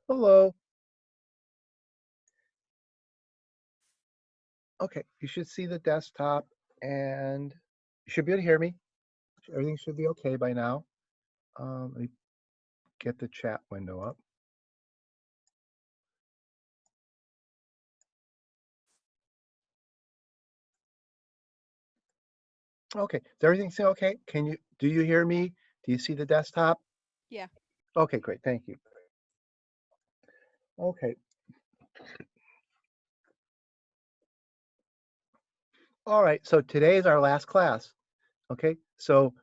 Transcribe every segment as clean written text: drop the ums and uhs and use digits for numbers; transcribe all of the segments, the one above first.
Hello. Okay, you should see the desktop and you should be able to hear me. Everything should be okay by now. Let me get the chat window up. Okay, is everything still okay? Do you hear me? Do you see the desktop? Yeah. Okay, great, thank you. Okay, all right, so today is our last class. Okay, so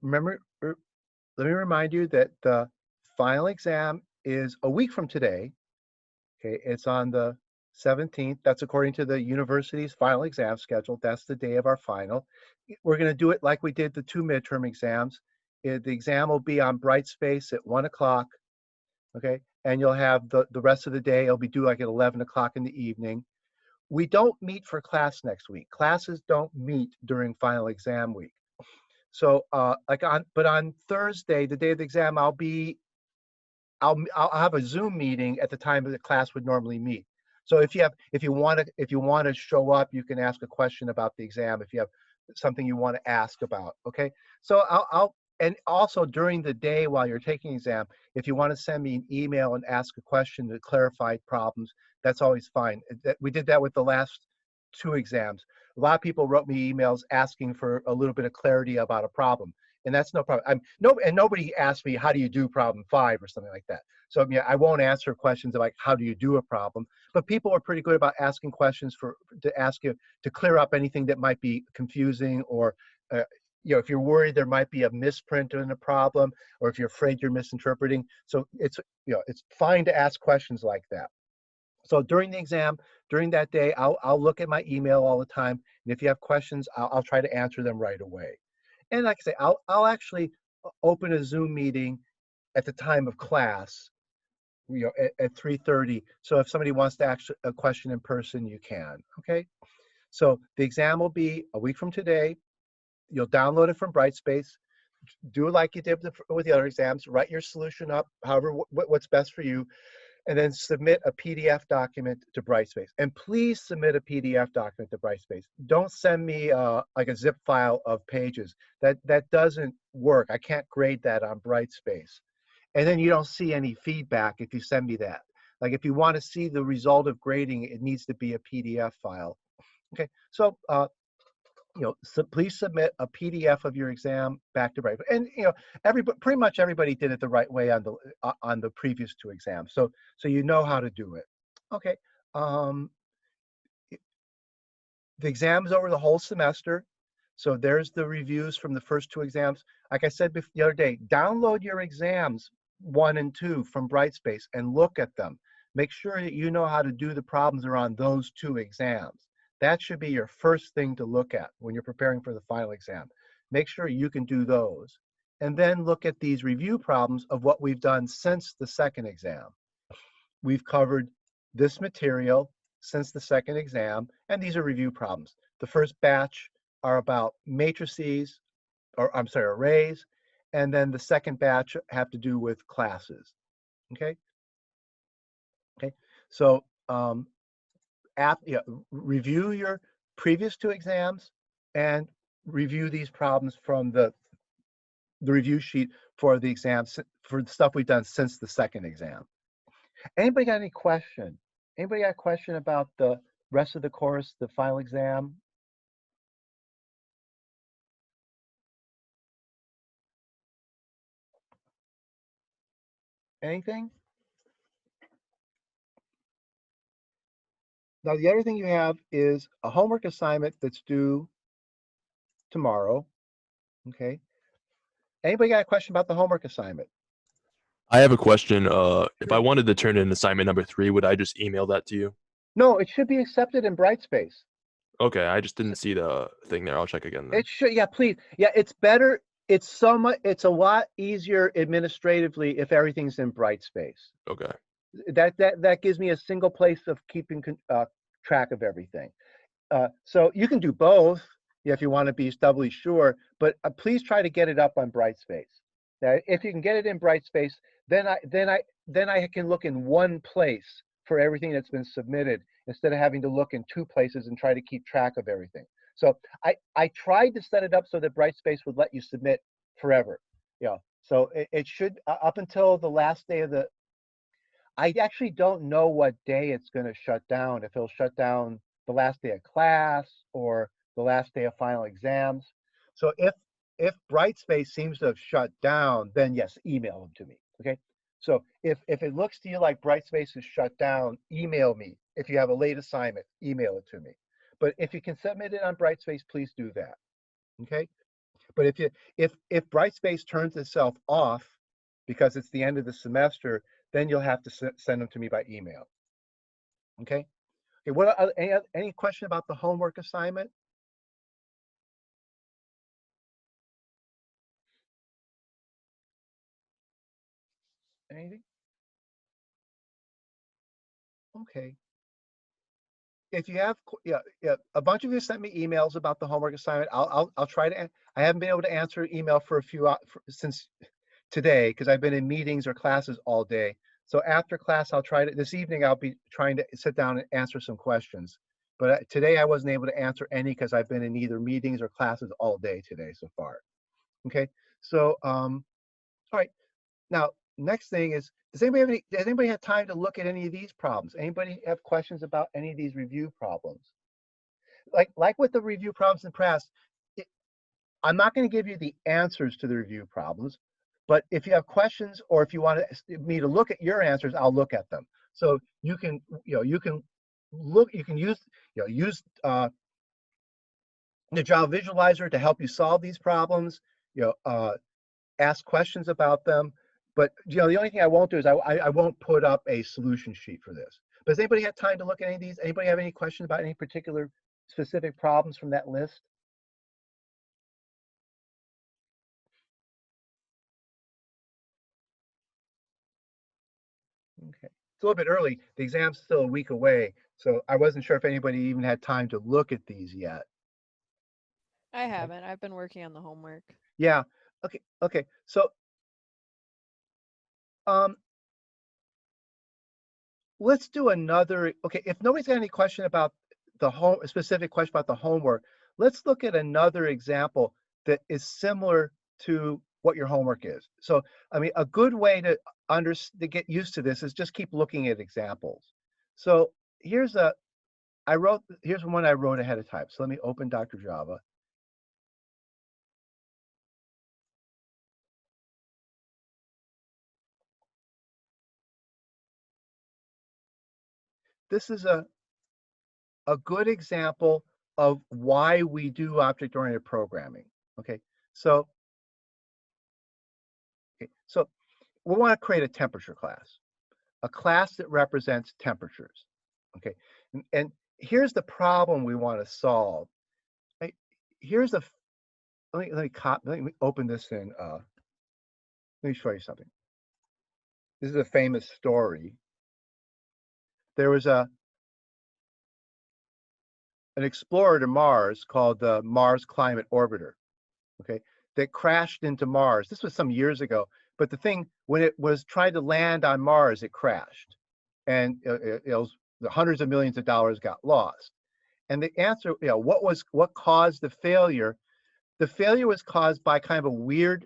remember, let me remind you that the final exam is a week from today. Okay, it's on the 17th. That's according to the university's final exam schedule. That's the day of our final. We're going to do it like we did the 2 midterm exams. The exam will be on Brightspace at 1 o'clock. Okay, and you'll have the rest of the day. It'll be due like at 11 o'clock in the evening. We don't meet for class next week. Classes don't meet during final exam week. So, but on Thursday, the day of the exam, I'll have a Zoom meeting at the time that the class would normally meet. So if you want to show up, you can ask a question about the exam if you have something you want to ask about. Okay. So and also during the day while you're taking the exam, if you want to send me an email and ask a question to clarify problems, that's always fine. We did that with the last 2 exams. A lot of people wrote me emails asking for a little bit of clarity about a problem, and that's no problem. And nobody asked me, how do you do problem 5 or something like that. So I mean, I won't answer questions like how do you do a problem, but people are pretty good about asking questions to ask you to clear up anything that might be confusing, or if you're worried there might be a misprint in a problem, or if you're afraid you're misinterpreting. So it's fine to ask questions like that. So during the exam, during that day, I'll look at my email all the time, and if you have questions, I'll try to answer them right away. And like I say, I'll actually open a Zoom meeting at the time of class, at 3:30. So if somebody wants to ask a question in person, you can. Okay. So the exam will be a week from today. You'll download it from Brightspace. Do like you did with the other exams. Write your solution up, however, what's best for you, and then submit a PDF document to Brightspace. And please submit a PDF document to Brightspace. Don't send me like a zip file of pages. That doesn't work. I can't grade that on Brightspace. And then you don't see any feedback if you send me that. Like if you want to see the result of grading, it needs to be a PDF file. Okay, so so please submit a PDF of your exam back to Brightspace. And pretty much everybody did it the right way on the previous 2 exams. So you know how to do it. Okay. Um, the exam is over the whole semester. So there's the reviews from the first 2 exams. Like I said the other day, download your exams 1 and 2 from Brightspace and look at them. Make sure that you know how to do the problems around those 2 exams. That should be your first thing to look at when you're preparing for the final exam. Make sure you can do those. And then look at these review problems of what we've done since the second exam. We've covered this material since the second exam, and these are review problems. The first batch are about matrices, or I'm sorry, arrays, and then the second batch have to do with classes. Okay. Okay. So review your previous 2 exams and review these problems from the review sheet for the exams, for the stuff we've done since the second exam. Anybody got any question? Anybody got a question about the rest of the course, the final exam? Anything? Now, the other thing you have is a homework assignment that's due tomorrow. Okay. Anybody got a question about the homework assignment? I have a question. If I wanted to turn in assignment number 3, would I just email that to you? No, it should be accepted in Brightspace. Okay, I just didn't see the thing there. I'll check again then. It should, yeah, please. Yeah, it's better. It's a lot easier administratively if everything's in Brightspace. Okay. That gives me a single place of keeping track of everything. So you can do both if you want to be doubly sure, but please try to get it up on Brightspace. Now, if you can get it in Brightspace, then I can look in one place for everything that's been submitted instead of having to look in two places and try to keep track of everything. So I tried to set it up so that Brightspace would let you submit forever. Yeah. So it should up until the last day of the. I actually don't know what day it's going to shut down. If it'll shut down the last day of class or the last day of final exams. So if Brightspace seems to have shut down, then yes, email them to me. Okay. So if it looks to you like Brightspace is shut down, email me. If you have a late assignment, email it to me. But if you can submit it on Brightspace, please do that. Okay. But if Brightspace turns itself off because it's the end of the semester, then you'll have to send them to me by email. Okay. Okay. What any question about the homework assignment? Anything? Okay. If you have, yeah, a bunch of you sent me emails about the homework assignment. I'll try to. I haven't been able to answer email for a few since today because I've been in meetings or classes all day. So after class, I'll try to. This evening, I'll be trying to sit down and answer some questions. But today, I wasn't able to answer any because I've been in either meetings or classes all day today so far. Okay. So all right. Now, next thing is, does anybody have time to look at any of these problems? Anybody have questions about any of these review problems? Like with the review problems in press, I'm not going to give you the answers to the review problems, but if you have questions or if you want me to look at your answers, I'll look at them. So you can look, you can use the Java Visualizer to help you solve these problems. Ask questions about them. But the only thing I won't do is I won't put up a solution sheet for this. But does anybody have time to look at any of these? Anybody have any questions about any particular specific problems from that list? Okay. It's a little bit early. The exam's still a week away, so I wasn't sure if anybody even had time to look at these yet. I Okay. haven't. I've been working on the homework. Yeah. Okay. Okay. So um let's do another. Okay, if nobody's got any question about the specific question about the homework, let's look at another example that is similar to what your homework is. So, I mean, a good way to get used to this is just keep looking at examples. So here's one I wrote ahead of time. So let me open Dr. Java. This is a good example of why we do object-oriented programming. Okay, so we want to create a temperature class, a class that represents temperatures. Okay, and here's the problem we want to solve. Here's a let me open this in. Let me show you something. This is a famous story. There was an explorer to Mars called the Mars Climate Orbiter. Okay, that crashed into Mars. This was some years ago, but the thing, when it was trying to land on Mars, it crashed, and it was the hundreds of millions of dollars got lost. And the answer, what caused the failure? The failure was caused by kind of a weird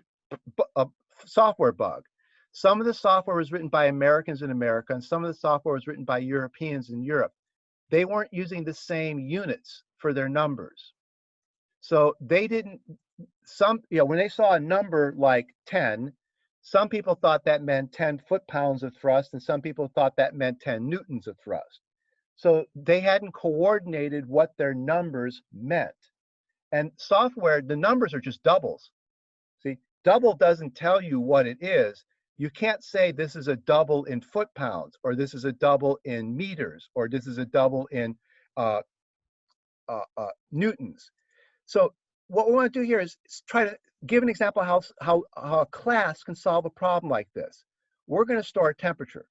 software bug. Some of the software was written by Americans in America, and some of the software was written by Europeans in Europe. They weren't using the same units for their numbers. So they didn't, when they saw a number like 10, some people thought that meant 10 foot-pounds of thrust, and some people thought that meant 10 newtons of thrust. So they hadn't coordinated what their numbers meant. And software, the numbers are just doubles. See, double doesn't tell you what it is. You can't say this is a double in foot-pounds, or this is a double in meters, or this is a double in newtons. So what we want to do here is try to give an example of how a class can solve a problem like this. We're going to store a temperature.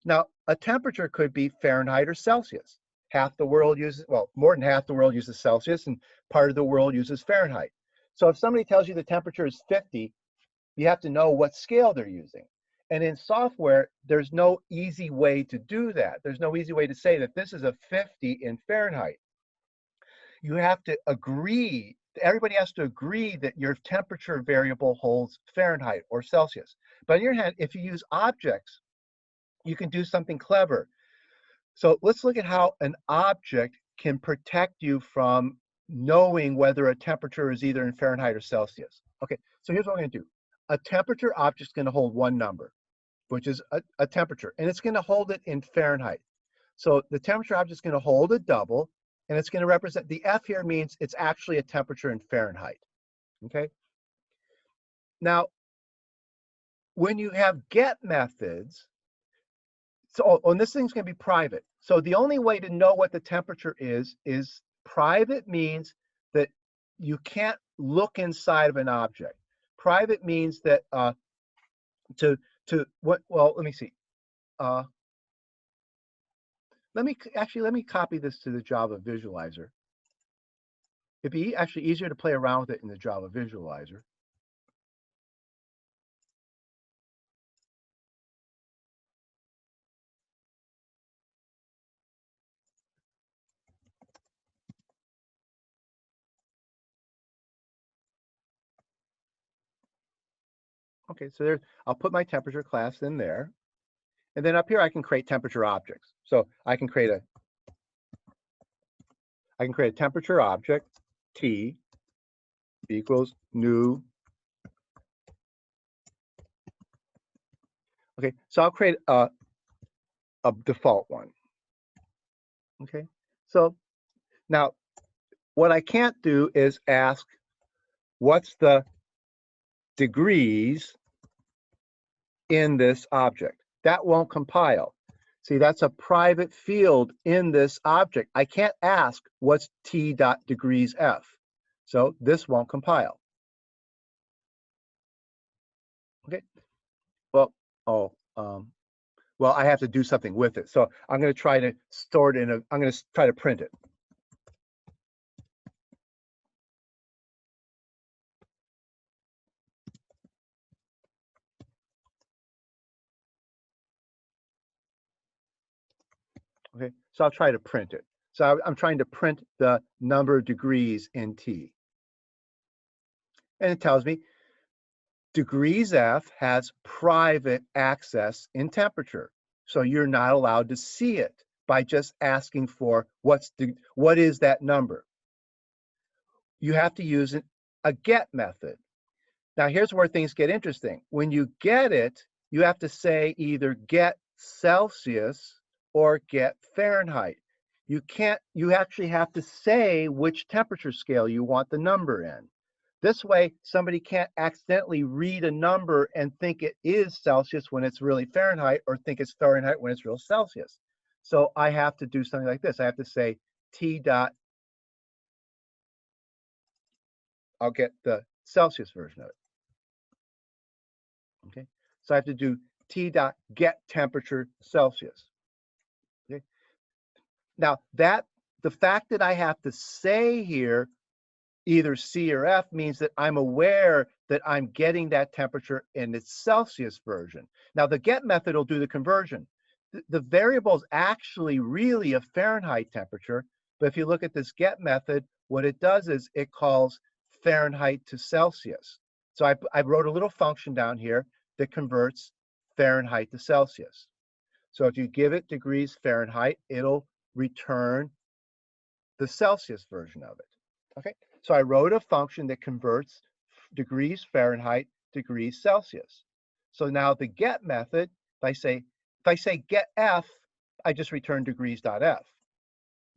Now, a temperature could be Fahrenheit or Celsius. Half the world uses, well, more than half the world uses Celsius, and part of the world uses Fahrenheit. So if somebody tells you the temperature is 50, You have to know what scale they're using. And in software, there's no easy way to do that. There's no easy way to say that this is a 50 in Fahrenheit. You have to agree, everybody has to agree that your temperature variable holds Fahrenheit or Celsius. But on your hand, if you use objects, you can do something clever. So let's look at how an object can protect you from knowing whether a temperature is either in Fahrenheit or Celsius. Okay, so here's what I'm going to do. A temperature object is going to hold one number, which is a temperature, and it's going to hold it in Fahrenheit. So the temperature object is going to hold a double, and it's going to represent, the F here means it's actually a temperature in Fahrenheit. Okay. Now, when you have get methods, so and this thing's going to be private. So the only way to know what the temperature is private means that you can't look inside of an object. Private means that let me see. Let me copy this to the Java visualizer. It'd be actually easier to play around with it in the Java visualizer. Okay, so there, I'll put my temperature class in there. And then up here, I can create temperature objects. So I can create a temperature object, T equals new. Okay, so I'll create a default one. Okay, so now what I can't do is ask what's the degrees in this object. That won't compile. See, that's a private field in this object. I can't ask what's T dot degrees F. So this won't compile. Okay. Well, well, I have to do something with it. So I'm going to try to store it in I'm going to try to print it. Okay, so I'll try to print it. So I'm trying to print the number of degrees in T. And it tells me degrees F has private access in temperature. So you're not allowed to see it by just asking for what is that number. You have to use a get method. Now here's where things get interesting. When you get it, you have to say either get Celsius or get Fahrenheit. You actually have to say which temperature scale you want the number in. This way, somebody can't accidentally read a number and think it is Celsius when it's really Fahrenheit, or think it's Fahrenheit when it's real Celsius. So I have to do something like this. I have to say T dot, I'll get the Celsius version of it. Okay, so I have to do T dot get temperature Celsius. Okay, now the fact that I have to say here either C or F means that I'm aware that I'm getting that temperature in its Celsius version. Now the get method will do the conversion. The variable is actually really a Fahrenheit temperature, but if you look at this get method, what it does is it calls Fahrenheit to Celsius. So I wrote a little function down here that converts Fahrenheit to Celsius. So if you give it degrees Fahrenheit, it'll return the Celsius version of it. Okay, so I wrote a function that converts degrees Fahrenheit, degrees Celsius. So now the get method, if I say get F, I just return degrees.f.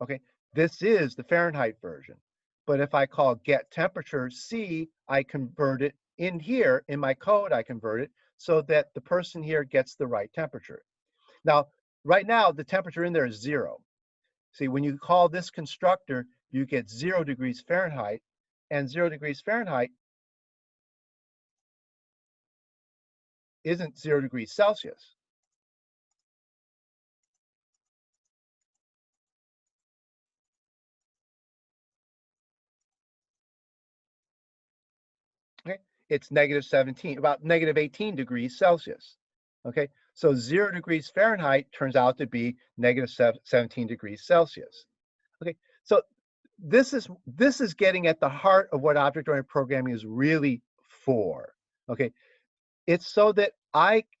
Okay, this is the Fahrenheit version. But if I call get temperature C, I convert it in here, in my code, I convert it so that the person here gets the right temperature. Now, right now, the temperature in there is 0. See, when you call this constructor, you get 0 degrees Fahrenheit, and 0 degrees Fahrenheit isn't 0 degrees Celsius. Okay, it's negative 17, about negative 18 degrees Celsius. Okay, so 0 degrees Fahrenheit turns out to be negative 17 degrees Celsius. Okay, so this is getting at the heart of what object-oriented programming is really for. Okay, it's so that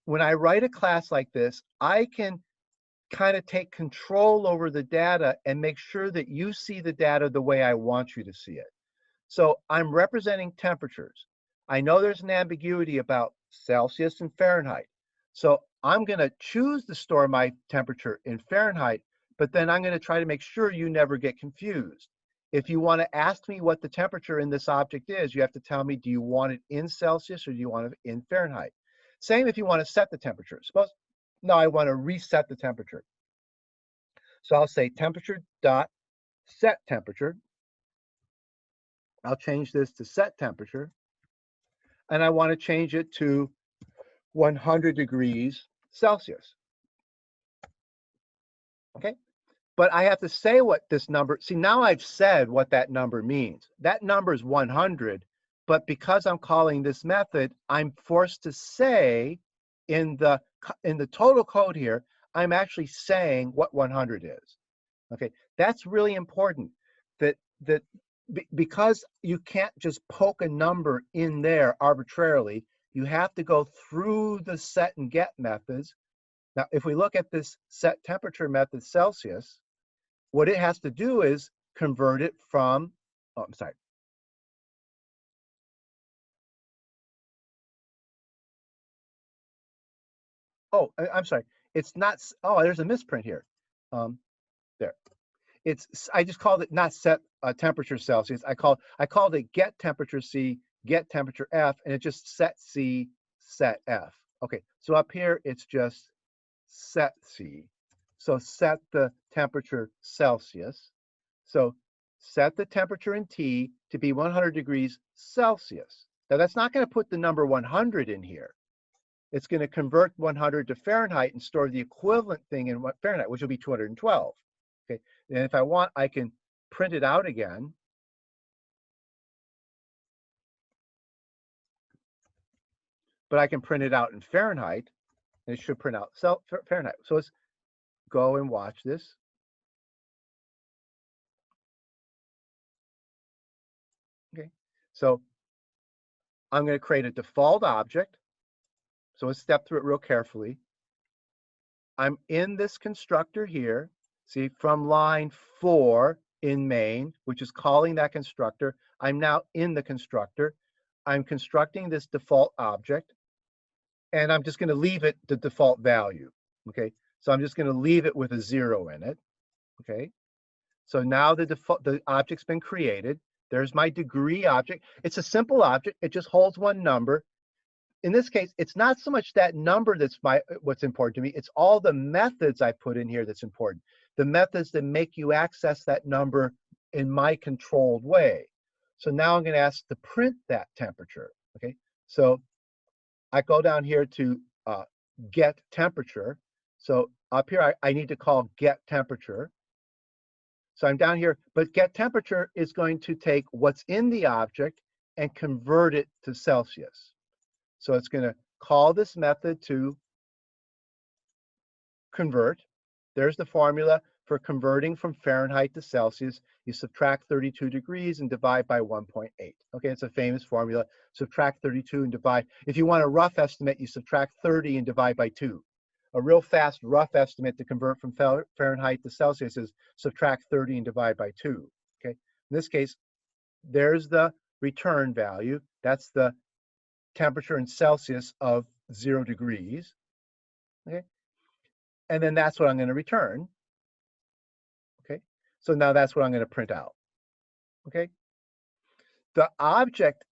when I write a class like this, I can kind of take control over the data and make sure that you see the data the way I want you to see it. So I'm representing temperatures. I know there's an ambiguity about Celsius and Fahrenheit. So I'm going to choose to store my temperature in Fahrenheit, but then I'm going to try to make sure you never get confused. If you want to ask me what the temperature in this object is, you have to tell me, do you want it in Celsius or do you want it in Fahrenheit? Same if you want to set the temperature. Suppose, no, I want to reset the temperature. So I'll say temperature dot set temperature. I'll change this to set temperature. And I want to change it to 100 degrees Celsius. Okay, but I have to say what this number, see, now I've said what that number means. That number is 100, but because I'm calling this method, I'm forced to say in the total code here, I'm actually saying what 100 is. Okay, that's really important, because you can't just poke a number in there arbitrarily. You have to go through the set and get methods. Now, if we look at this set temperature method Celsius, what it has to do is convert it from, oh, I'm sorry. Oh, I'm sorry. It's not, oh, there's a misprint here. There. I just called it not set temperature Celsius. I called it get temperature C, get temperature F, and it just set C, set F. Okay, so up here it's just set C. So set the temperature Celsius. So set the temperature in T to be 100 degrees Celsius. Now that's not going to put the number 100 in here. It's going to convert 100 to Fahrenheit and store the equivalent thing in Fahrenheit, which will be 212. Okay, and if I want, I can print it out again. But I can print it out in Fahrenheit, and it should print out Fahrenheit. So let's go and watch this. Okay, so I'm going to create a default object. So let's step through it real carefully. I'm in this constructor here. See, from line 4 in main, which is calling that constructor, I'm now in the constructor. I'm constructing this default object, and I'm just going to leave it the default value. Okay, so I'm just going to leave it with a 0 in it. Okay, so now the object's been created. There's my degree object. It's a simple object. It just holds one number. In this case, it's not so much that number that's what's important to me. It's all the methods I put in here that's important. The methods that make you access that number in my controlled way. So now I'm going to ask to print that temperature. Okay, so I go down here to get temperature. So up here, I need to call get temperature. So I'm down here, but get temperature is going to take what's in the object and convert it to Celsius. So it's going to call this method to convert. There's the formula for converting from Fahrenheit to Celsius. You subtract 32 degrees and divide by 1.8. Okay, it's a famous formula. Subtract 32 and divide. If you want a rough estimate, you subtract 30 and divide by 2. A real fast rough estimate to convert from Fahrenheit to Celsius is subtract 30 and divide by 2. Okay, in this case, there's the return value. That's the temperature in Celsius of 0 degrees. Okay, and then that's what I'm going to return. Okay, so now that's what I'm going to print out. Okay, the object,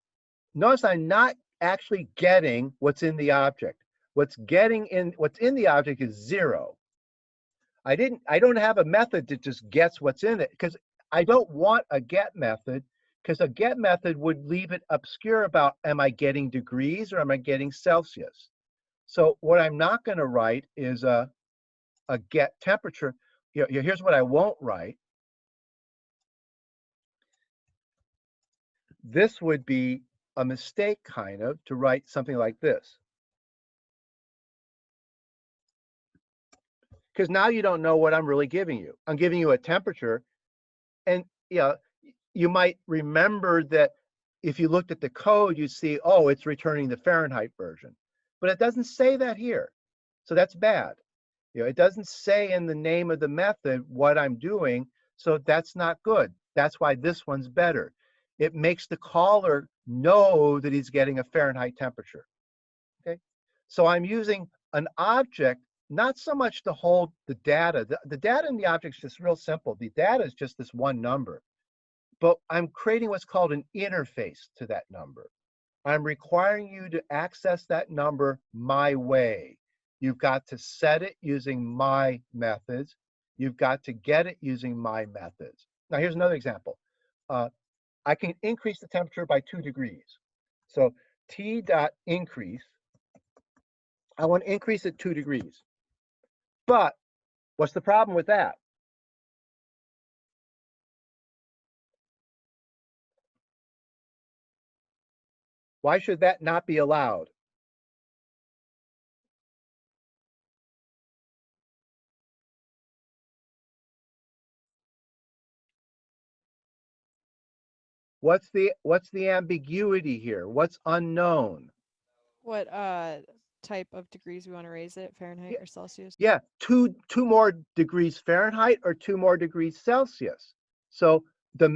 notice I'm not actually getting what's in the object. What's in the object is 0. I don't have a method that just gets what's in it, because I don't want a get method, because a get method would leave it obscure about, am I getting degrees or am I getting Celsius? So what I'm not going to write is a get temperature. Here's what I won't write. This would be a mistake kind of to write something like this. Because now you don't know what I'm really giving you. I'm giving you a temperature, and you might remember that if you looked at the code, you see, oh, it's returning the Fahrenheit version, but it doesn't say that here. So that's bad. It doesn't say in the name of the method what I'm doing, so that's not good. That's why this one's better. It makes the caller know that he's getting a Fahrenheit temperature. Okay, so I'm using an object, not so much to hold the data. The data in the object is just real simple. The data is just this one number, but I'm creating what's called an interface to that number. I'm requiring you to access that number my way. You've got to set it using my methods. You've got to get it using my methods. Now, here's another example. I can increase the temperature by 2 degrees. So T dot increase, I want to increase it 2 degrees. But what's the problem with that? Why should that not be allowed? What's the ambiguity here? What's unknown? What type of degrees we want to raise it, Fahrenheit or Celsius? Yeah, two more degrees Fahrenheit or 2 more degrees Celsius. So the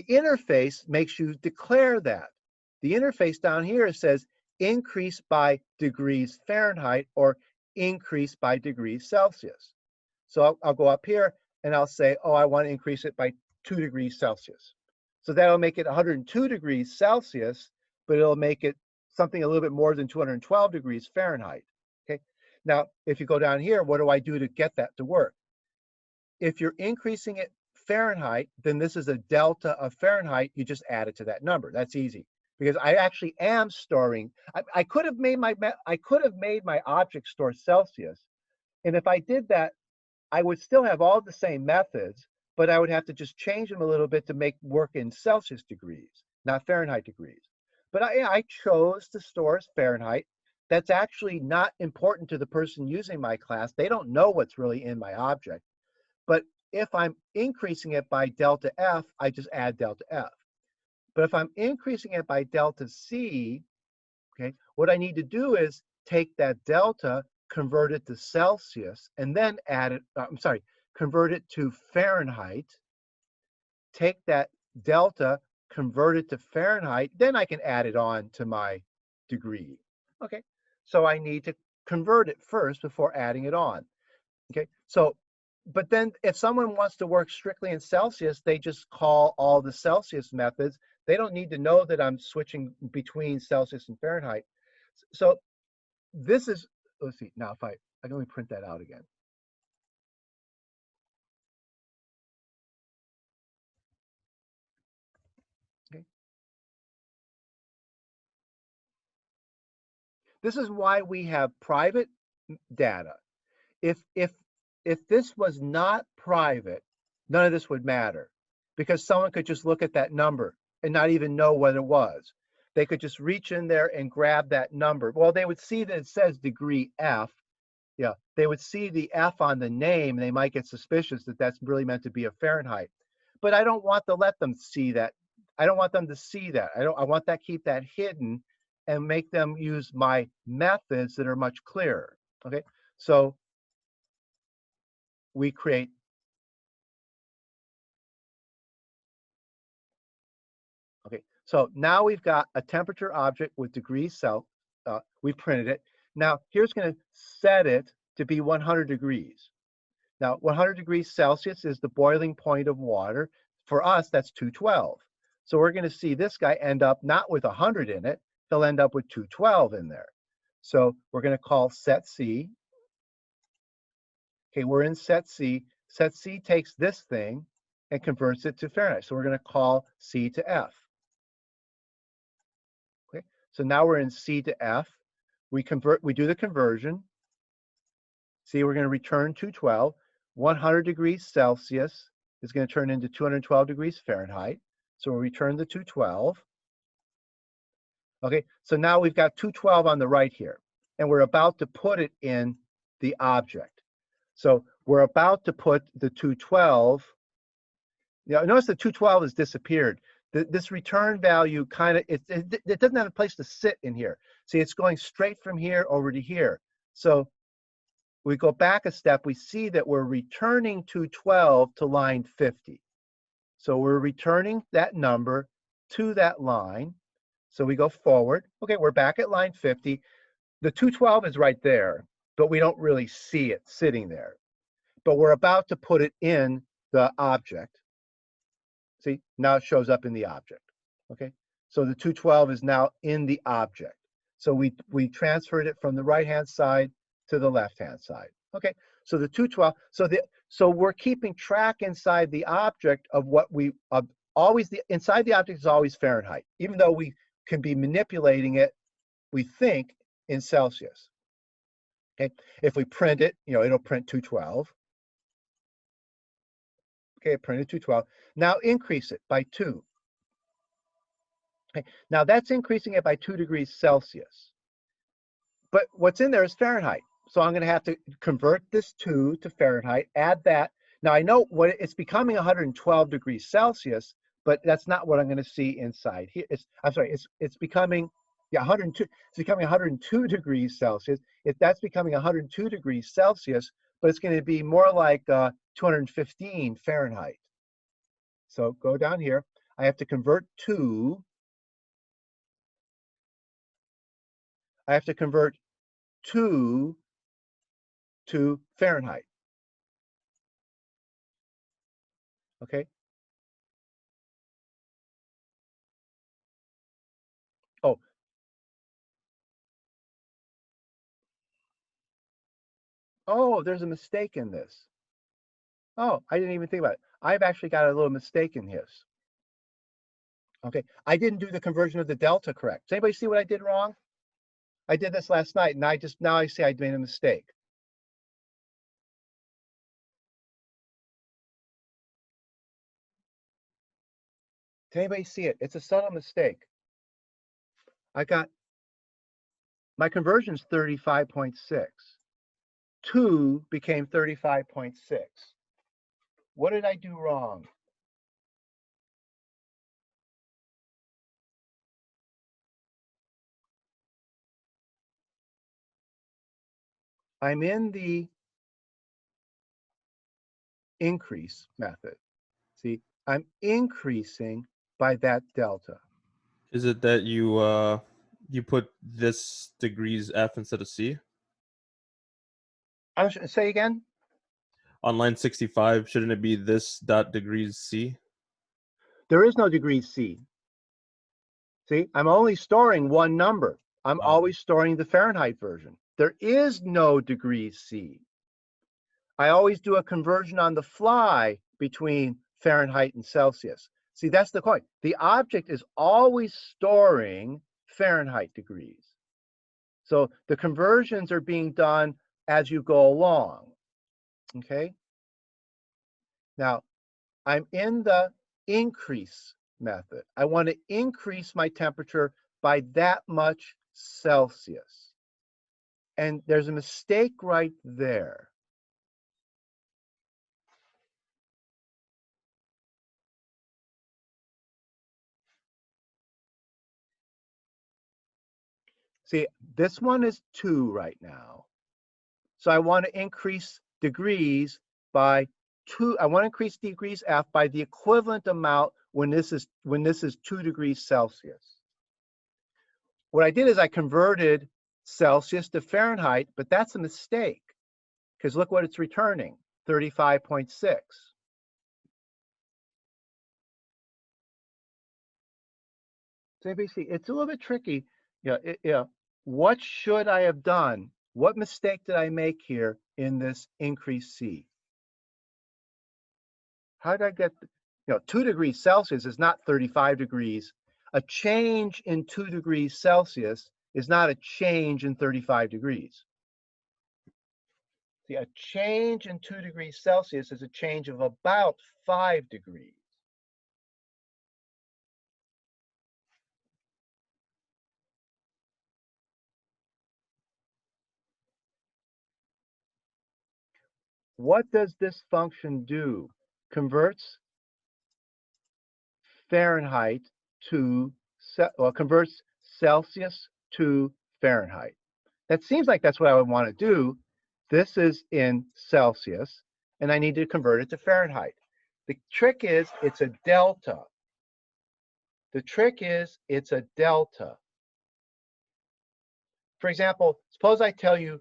interface makes you declare that. The interface down here says increase by degrees Fahrenheit or increase by degrees Celsius. So I'll go up here and I'll say, oh, I want to increase it by 2 degrees Celsius. So that'll make it 102 degrees Celsius, but it'll make it something a little bit more than 212 degrees Fahrenheit. Okay. Now, if you go down here, what do I do to get that to work? If you're increasing it Fahrenheit, then this is a delta of Fahrenheit. You just add it to that number. That's easy because I actually am storing. I could have made my object store Celsius, and if I did that, I would still have all the same methods, but I would have to just change them a little bit to make work in Celsius degrees, not Fahrenheit degrees. But I chose to store as Fahrenheit. That's actually not important to the person using my class. They don't know what's really in my object. But if I'm increasing it by delta F, I just add delta F. But if I'm increasing it by delta C, okay, what I need to do is take that delta, convert it to Celsius, and then add it, convert it to Fahrenheit, take that delta, convert it to Fahrenheit, then I can add it on to my degree. Okay, so I need to convert it first before adding it on. Okay, so, but then if someone wants to work strictly in Celsius, they just call all the Celsius methods. They don't need to know that I'm switching between Celsius and Fahrenheit. So this is, let's see, now if I can only print that out again. Okay. This is why we have private data. If this was not private, none of this would matter because someone could just look at that number and not even know what it was. They could just reach in there and grab that number. Well, they would see that it says degree F. Yeah, they would see the F on the name. They might get suspicious that that's really meant to be a Fahrenheit. But I don't want to let them see that. I don't want them to see that. I want that, keep that hidden and make them use my methods that are much clearer. Okay, so we create. Okay, so now we've got a temperature object with degrees Celsius. We printed it. Now here's going to set it to be 100 degrees. Now 100 degrees Celsius is the boiling point of water. For us, that's 212. So we're going to see this guy end up not with 100 in it. He'll end up with 212 in there. So we're going to call set C. Okay, we're in set C. Set C takes this thing and converts it to Fahrenheit. So we're going to call C to F. Okay, so now we're in C to F. We do the conversion. See, we're going to return 212. 100 degrees Celsius is going to turn into 212 degrees Fahrenheit. So we'll return the 212. Okay, so now we've got 212 on the right here, and we're about to put it in the object. So we're about to put the 212. Notice the 212 has disappeared. This return value kind of, it doesn't have a place to sit in here. See, it's going straight from here over to here. So we go back a step, we see that we're returning 212 to line 50. So we're returning that number to that line. So we go forward. Okay, we're back at line 50. The 212 is right there, but we don't really see it sitting there. But we're about to put it in the object. See, now it shows up in the object. Okay, so the 212 is now in the object. So we transferred it from the right-hand side to the left-hand side. Okay, so the 212, so we're keeping track inside the object of what we always, inside the object is always Fahrenheit, even though we can be manipulating it, we think, in Celsius. Okay, if we print it, it'll print 212. Okay, printed 212. Now increase it by 2. Okay, now that's increasing it by 2 degrees Celsius. But what's in there is Fahrenheit. So I'm going to have to convert this 2 to Fahrenheit, add that. Now I know what it's becoming 112 degrees Celsius, but that's not what I'm going to see inside here. It's becoming 102. It's becoming 102 degrees Celsius. If that's becoming 102 degrees Celsius, but it's going to be more like 215 Fahrenheit. So go down here. I have to convert 2. I have to convert 2 to Fahrenheit. Okay. Oh, there's a mistake in this. Oh, I didn't even think about it. I've actually got a little mistake in his. Okay, I didn't do the conversion of the delta correct. Does anybody see what I did wrong? I did this last night, and now I see I made a mistake. Does anybody see it? It's a subtle mistake. My conversion's 35.6. 2 became 35.6. What did I do wrong? I'm in the increase method. See, I'm increasing by that delta. Is it that you put this degrees F instead of C? Say again? On line 65, shouldn't it be this dot degrees C? There is no degrees C. See, I'm only storing one number. I'm always storing the Fahrenheit version. There is no degrees C. I always do a conversion on the fly between Fahrenheit and Celsius. See, that's the point. The object is always storing Fahrenheit degrees. So the conversions are being done as you go along. Okay? Now, I'm in the increase method. I want to increase my temperature by that much Celsius. And there's a mistake right there. See, this one is 2 right now. So I want to increase degrees by 2. I want to increase degrees F by the equivalent amount when this is 2 degrees Celsius. What I did is I converted Celsius to Fahrenheit, but that's a mistake because look what it's returning, 35.6. So basically, it's a little bit tricky. What should I have done? What mistake did I make here in this increase C? How did I get, 2 degrees Celsius is not 35 degrees. A change in 2 degrees Celsius is not a change in 35 degrees. See, a change in 2 degrees Celsius is a change of about 5 degrees. what does this function do? Converts Fahrenheit to, converts Celsius to Fahrenheit. That seems like that's what I would want to do. This is in Celsius, and I need to convert it to Fahrenheit. The trick is it's a delta. The trick is it's a delta. For example, suppose I tell you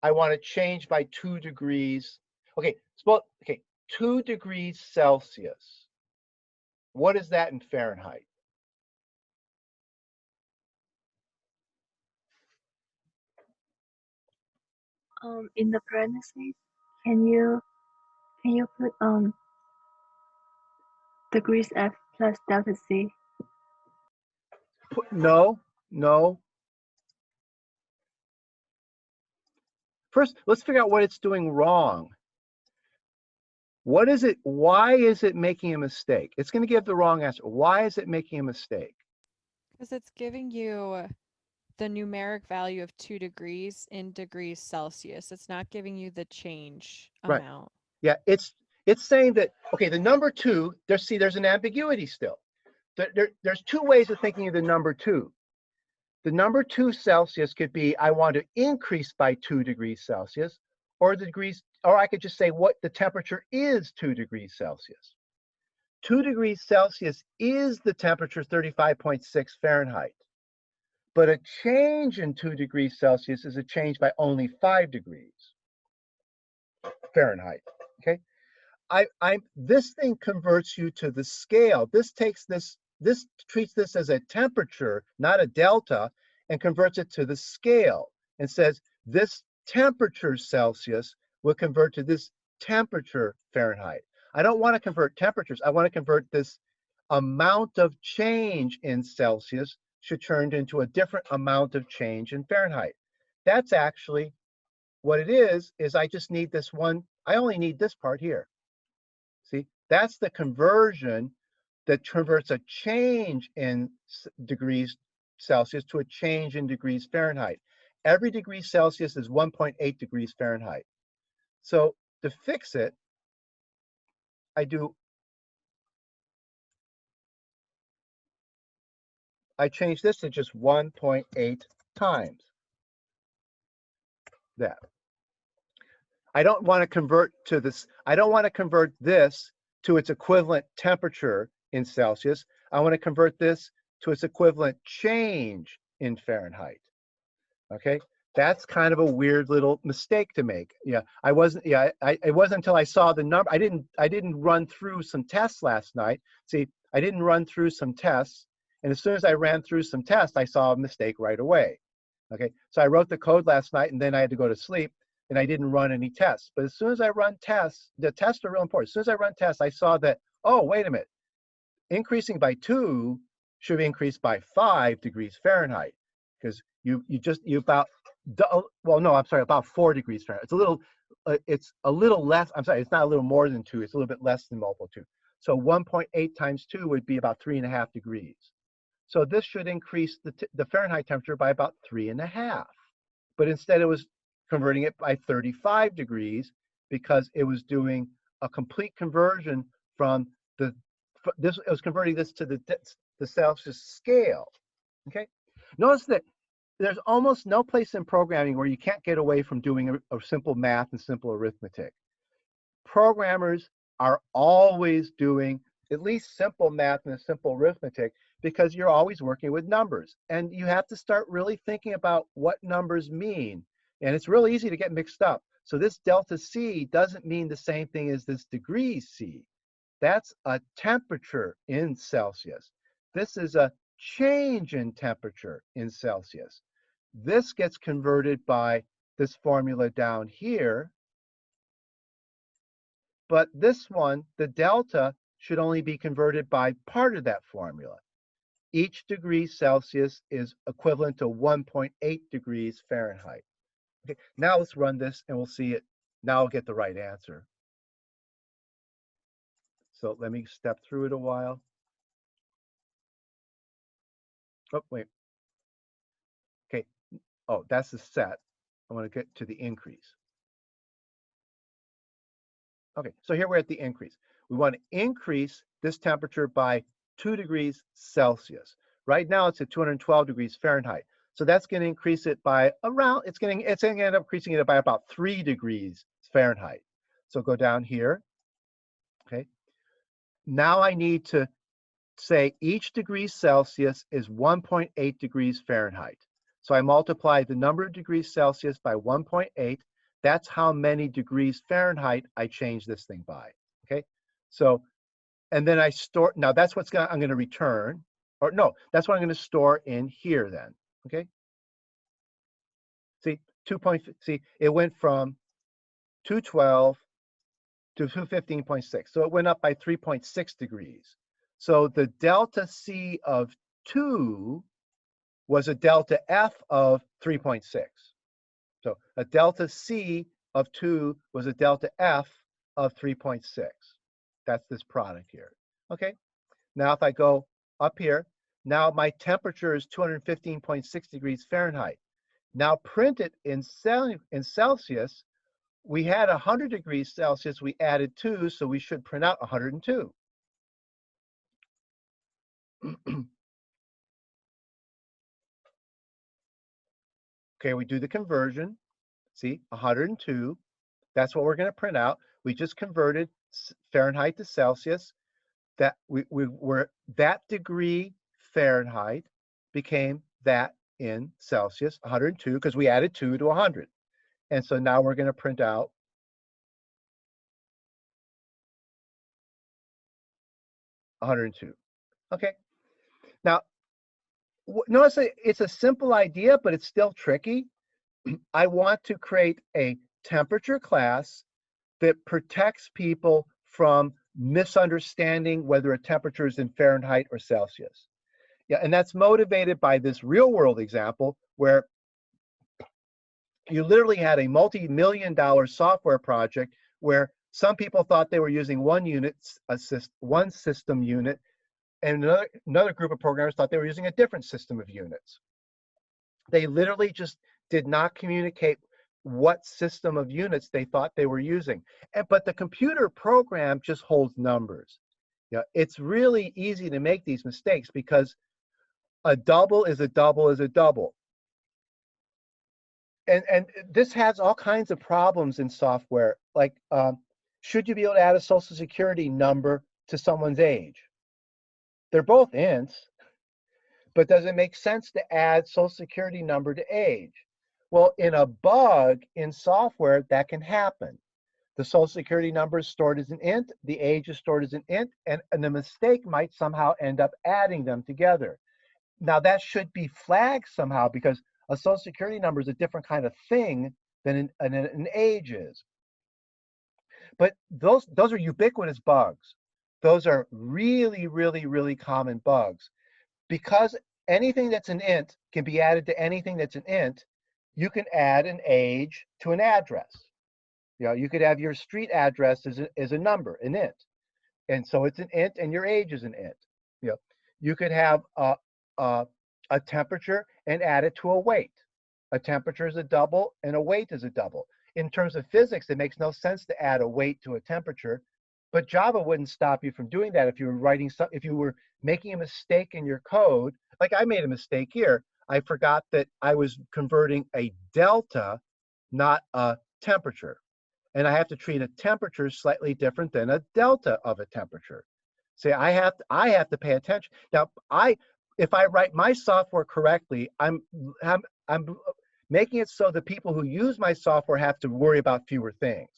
I want to change by 2 degrees. Okay, 2 degrees Celsius. What is that in Fahrenheit? In the parentheses, can you put degrees F plus delta C? No, no. First, let's figure out what it's doing wrong. What is it? Why is it making a mistake? It's going to give the wrong answer. Why is it making a mistake? Because it's giving you the numeric value of 2 degrees in degrees Celsius. It's not giving you the change Right. amount. Yeah, it's saying that, okay, the number 2, there's an ambiguity still. There's 2 ways of thinking of the number 2. The number 2 Celsius could be, I want to increase by 2 degrees Celsius, or I could just say what the temperature is 2 degrees Celsius. 2 degrees Celsius is the temperature 35.6 Fahrenheit. But a change in 2 degrees Celsius is a change by only 5 degrees Fahrenheit. Okay. This thing converts you to the scale. This treats this as a temperature, not a delta, and converts it to the scale and says this temperature Celsius will convert to this temperature Fahrenheit. I don't want to convert temperatures. I want to convert this amount of change in Celsius should turn into a different amount of change in Fahrenheit. That's actually what it is I just need this one. I only need this part here. See, that's the conversion that converts a change in degrees Celsius to a change in degrees Fahrenheit. Every degree Celsius is 1.8 degrees Fahrenheit. So to fix it, I change this to just 1.8 times that. I don't want to convert to this. I don't want to convert this to its equivalent temperature in Celsius. I want to convert this to its equivalent change in Fahrenheit. Okay, that's kind of a weird little mistake to make. Yeah, I wasn't. Yeah, it wasn't until I saw the number. I didn't run through some tests last night. See, I didn't run through some tests, and as soon as I ran through some tests, I saw a mistake right away. Okay, so I wrote the code last night, and then I had to go to sleep, and I didn't run any tests. But as soon as I run tests, the tests are real important. As soon as I run tests, I saw that, oh, wait a minute, increasing by 2 should increase by 5 degrees Fahrenheit, because you about, well, no, I'm sorry, about 4 degrees Fahrenheit. It's a little less. I'm sorry, it's not a little more than 2. It's a little bit less than multiple 2. So 1.8 times 2 would be about 3.5 degrees. So this should increase the Fahrenheit temperature by about 3.5. But instead it was converting it by 35 degrees because it was doing a complete conversion from it was converting this to the Celsius scale. Okay, notice that there's almost no place in programming where you can't get away from doing a simple math and simple arithmetic. Programmers are always doing at least simple math and simple arithmetic because you're always working with numbers, and you have to start really thinking about what numbers mean, and it's really easy to get mixed up. So this delta C doesn't mean the same thing as this degree C. That's a temperature in Celsius. This is a change in temperature in Celsius. This gets converted by this formula down here, but this one, the delta, should only be converted by part of that formula. Each degree Celsius is equivalent to 1.8 degrees Fahrenheit. Okay, now let's run this and we'll see it. Now I'll get the right answer. So let me step through it a while. Oh, wait. Okay. Oh, that's the set. I want to get to the increase. Okay, so here we're at the increase. We want to increase this temperature by 2 degrees Celsius. Right now it's at 212 degrees Fahrenheit. So that's going to increase it by around, it's going to end up increasing it by about 3 degrees Fahrenheit. So go down here. Okay. Now I need to say each degree Celsius is 1.8 degrees Fahrenheit. So I multiply the number of degrees Celsius by 1.8. That's how many degrees Fahrenheit I change this thing by. Okay. So, and then I store, now that's what's I'm going to return, or no, that's what I'm going to store in here then. Okay. See, see, it went from 212 to 215.6. So it went up by 3.6 degrees. So the delta C of 2 was a delta F of 3.6. So a delta C of 2 was a delta F of 3.6. That's this product here. Okay. Now if I go up here, now my temperature is 215.6 degrees Fahrenheit. Now print it in Celsius. We had 100 degrees Celsius, we added 2, so we should print out 102. Okay, we do the conversion. See, 102. That's what we're going to print out. We just converted Fahrenheit to Celsius. That we were that degree Fahrenheit became that in Celsius, 102, because we added 2 to 100. And so now we're going to print out 102. Okay. Now, notice it's a simple idea, but it's still tricky. I want to create a temperature class that protects people from misunderstanding whether a temperature is in Fahrenheit or Celsius. Yeah, and that's motivated by this real world example where you literally had a multi-million-dollar software project where some people thought they were using one system unit, and another group of programmers thought they were using a different system of units. They literally just did not communicate what system of units they thought they were using. But the computer program just holds numbers. Yeah, it's really easy to make these mistakes because a double is a double is a double. And this has all kinds of problems in software. Like, should you be able to add a social security number to someone's age? They're both ints, but does it make sense to add social security number to age? Well, in a bug in software, that can happen. The social security number is stored as an int, the age is stored as an int, and the mistake might somehow end up adding them together. Now that should be flagged somehow because a social security number is a different kind of thing than an age is. But those are ubiquitous bugs. Those are really, really, really common bugs. Because anything that's an int can be added to anything that's an int, you can add an age to an address. You know, you could have your street address as a number, an int. And so it's an int and your age is an int. You know, you could have a temperature and add it to a weight. A temperature is a double and a weight is a double. In terms of physics, it makes no sense to add a weight to a temperature, but Java wouldn't stop you from doing that if you were writing if you were making a mistake in your code. Like I made a mistake here. I forgot that I was converting a delta, not a temperature. And I have to treat a temperature slightly different than a delta of a temperature. See, I have to pay attention. Now, if I write my software correctly, I'm making it so the people who use my software have to worry about fewer things.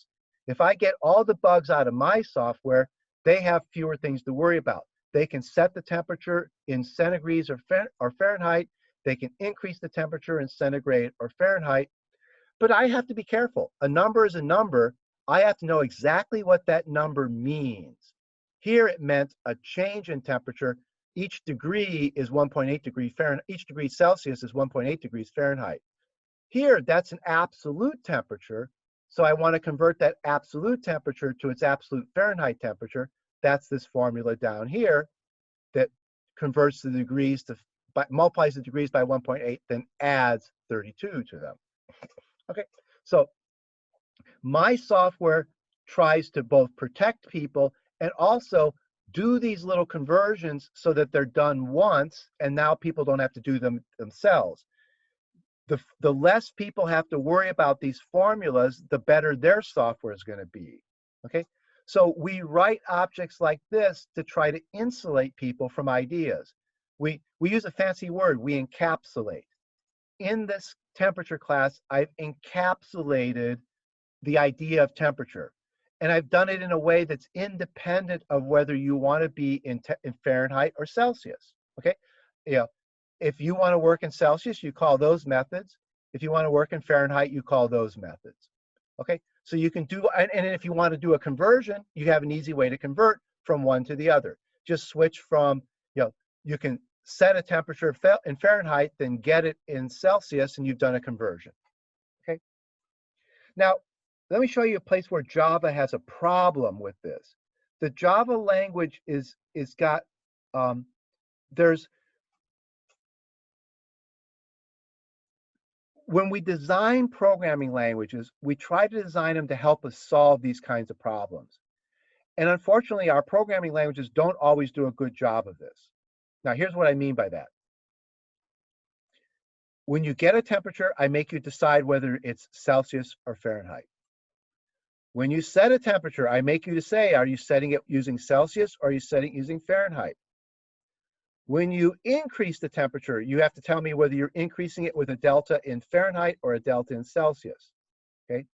If I get all the bugs out of my software, they have fewer things to worry about. They can set the temperature in centigrades or Fahrenheit. They can increase the temperature in centigrade or Fahrenheit. But I have to be careful. A number is a number. I have to know exactly what that number means. Here it meant a change in temperature. Each degree is 1.8 degrees Fahrenheit. Each degree Celsius is 1.8 degrees Fahrenheit. Here, that's an absolute temperature. So I want to convert that absolute temperature to its absolute Fahrenheit temperature. That's this formula down here that converts the degrees to, multiplies the degrees by 1.8, then adds 32 to them. Okay, so my software tries to both protect people and also do these little conversions so that they're done once, and now people don't have to do them themselves. The less people have to worry about these formulas, the better their software is going to be. Okay, so we write objects like this to try to insulate people from ideas. We use a fancy word, we encapsulate. In this temperature class, I've encapsulated the idea of temperature. And I've done it in a way that's independent of whether you want to be in Fahrenheit or Celsius. Okay, you know, if you want to work in Celsius, you call those methods. If you want to work in Fahrenheit, you call those methods. Okay, so you can do, and if you want to do a conversion, you have an easy way to convert from one to the other. Just switch from, you can set a temperature in Fahrenheit, then get it in Celsius, and you've done a conversion. Okay, now let me show you a place where Java has a problem with this. The Java language when we design programming languages, we try to design them to help us solve these kinds of problems. And unfortunately, our programming languages don't always do a good job of this. Now, here's what I mean by that. When you get a temperature, I make you decide whether it's Celsius or Fahrenheit. When you set a temperature, I make you to say, are you setting it using Celsius or are you setting it using Fahrenheit? When you increase the temperature, you have to tell me whether you're increasing it with a delta in Fahrenheit or a delta in Celsius. Okay?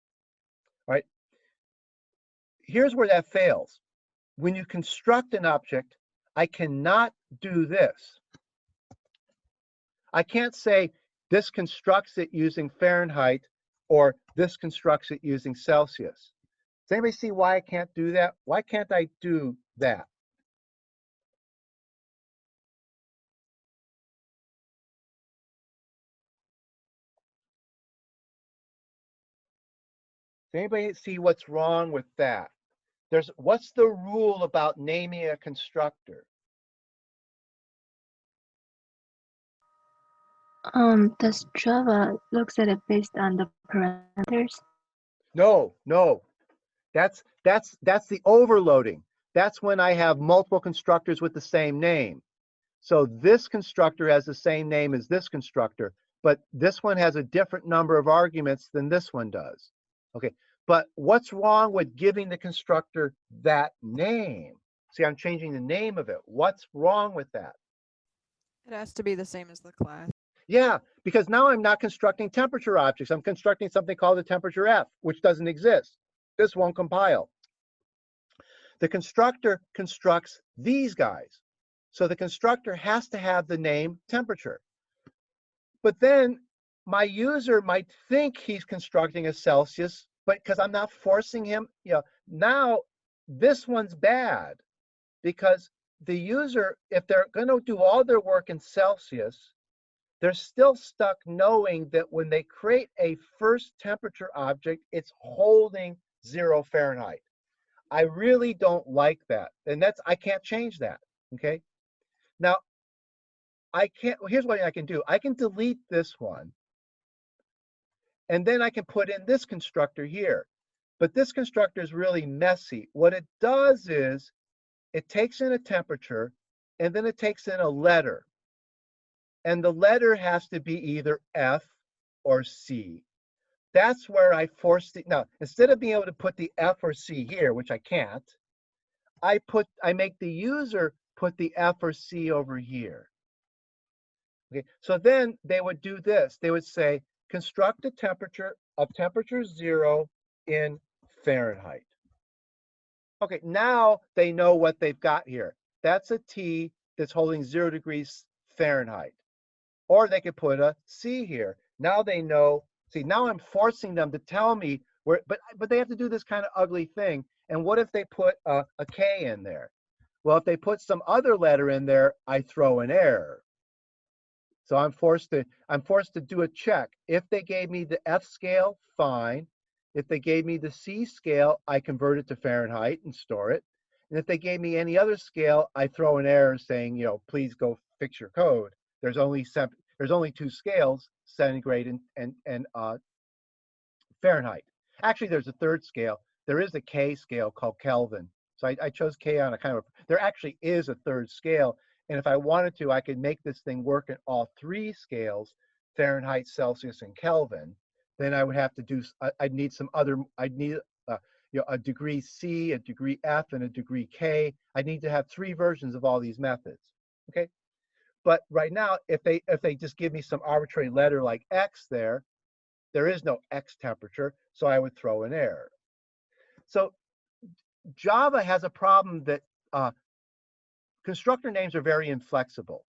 All right. Here's where that fails. When you construct an object, I cannot do this. I can't say this constructs it using Fahrenheit or this constructs it using Celsius. Does anybody see why I can't do that? Why can't I do that? Does anybody see what's wrong with that? What's the rule about naming a constructor? Does Java looks at it based on the parameters? No. That's the overloading. That's when I have multiple constructors with the same name. So this constructor has the same name as this constructor, but this one has a different number of arguments than this one does. Okay, but what's wrong with giving the constructor that name? See, I'm changing the name of it. What's wrong with that? It has to be the same as the class. Yeah, because now I'm not constructing temperature objects. I'm constructing something called a temperature F, which doesn't exist. This won't compile. The constructor constructs these guys. So the constructor has to have the name temperature. But then my user might think he's constructing a Celsius, but because I'm not forcing him, now this one's bad because the user, if they're going to do all their work in Celsius, they're still stuck knowing that when they create a first temperature object, it's holding 0 Fahrenheit. I really don't like that. And I can't change that. Okay. Now, here's what I can do. I can delete this one. And then I can put in this constructor here. But this constructor is really messy. What it does is it takes in a temperature and then it takes in a letter. And the letter has to be either F or C. That's where I force it. Now, instead of being able to put the F or C here, which I can't, I make the user put the F or C over here. Okay, so then they would do this. They would say, construct a temperature of temperature 0 in Fahrenheit. Okay, now they know what they've got here. That's a T that's holding 0 degrees Fahrenheit. Or they could put a C here. Now they know. See, now I'm forcing them to tell me where, but they have to do this kind of ugly thing. And what if they put a K in there? Well, if they put some other letter in there, I throw an error. So I'm forced to do a check. If they gave me the F scale, fine. If they gave me the C scale, I convert it to Fahrenheit and store it. And if they gave me any other scale, I throw an error saying, please go fix your code. There's only 2 scales, centigrade and Fahrenheit. Actually, there's a third scale. there is a K scale called Kelvin. So I chose K on a kind of, there actually is a third scale. And if I wanted to, I could make this thing work in all three scales, Fahrenheit, Celsius, and Kelvin. Then I would have to do, I'd need some other, I'd need a degree C, a degree F, and a degree K. I need to have three versions of all these methods, okay? But right now, if they just give me some arbitrary letter like X there is no X temperature, so I would throw an error. So Java has a problem that constructor names are very inflexible.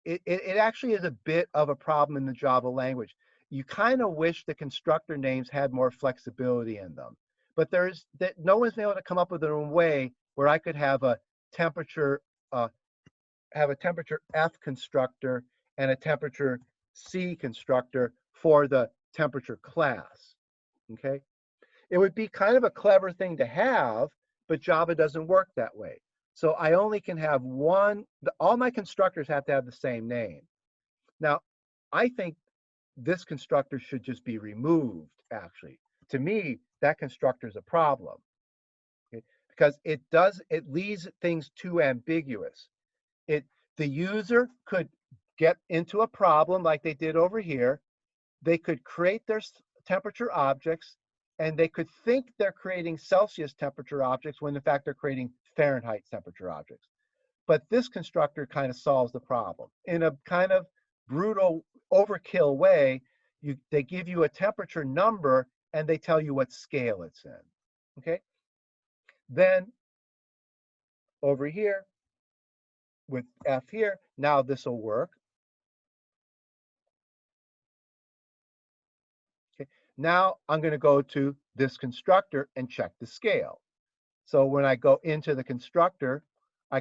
It actually is a bit of a problem in the Java language. You kind of wish the constructor names had more flexibility in them, but no one's been able to come up with their own way where I could have a temperature F constructor and a temperature C constructor for the temperature class. Okay, it would be kind of a clever thing to have, but Java doesn't work that way. So I only can have one, all my constructors have to have the same name. Now, I think this constructor should just be removed, actually. To me, that constructor is a problem, okay? Because it leaves things too ambiguous. The user could get into a problem like they did over here. They could create their temperature objects, and they could think they're creating Celsius temperature objects when in fact they're creating Fahrenheit temperature objects. But this constructor kind of solves the problem. In a kind of brutal overkill way, they give you a temperature number and they tell you what scale it's in, okay? Then over here, with F here, now this will work. Okay. Now I'm going to go to this constructor and check the scale. So when I go into the constructor, I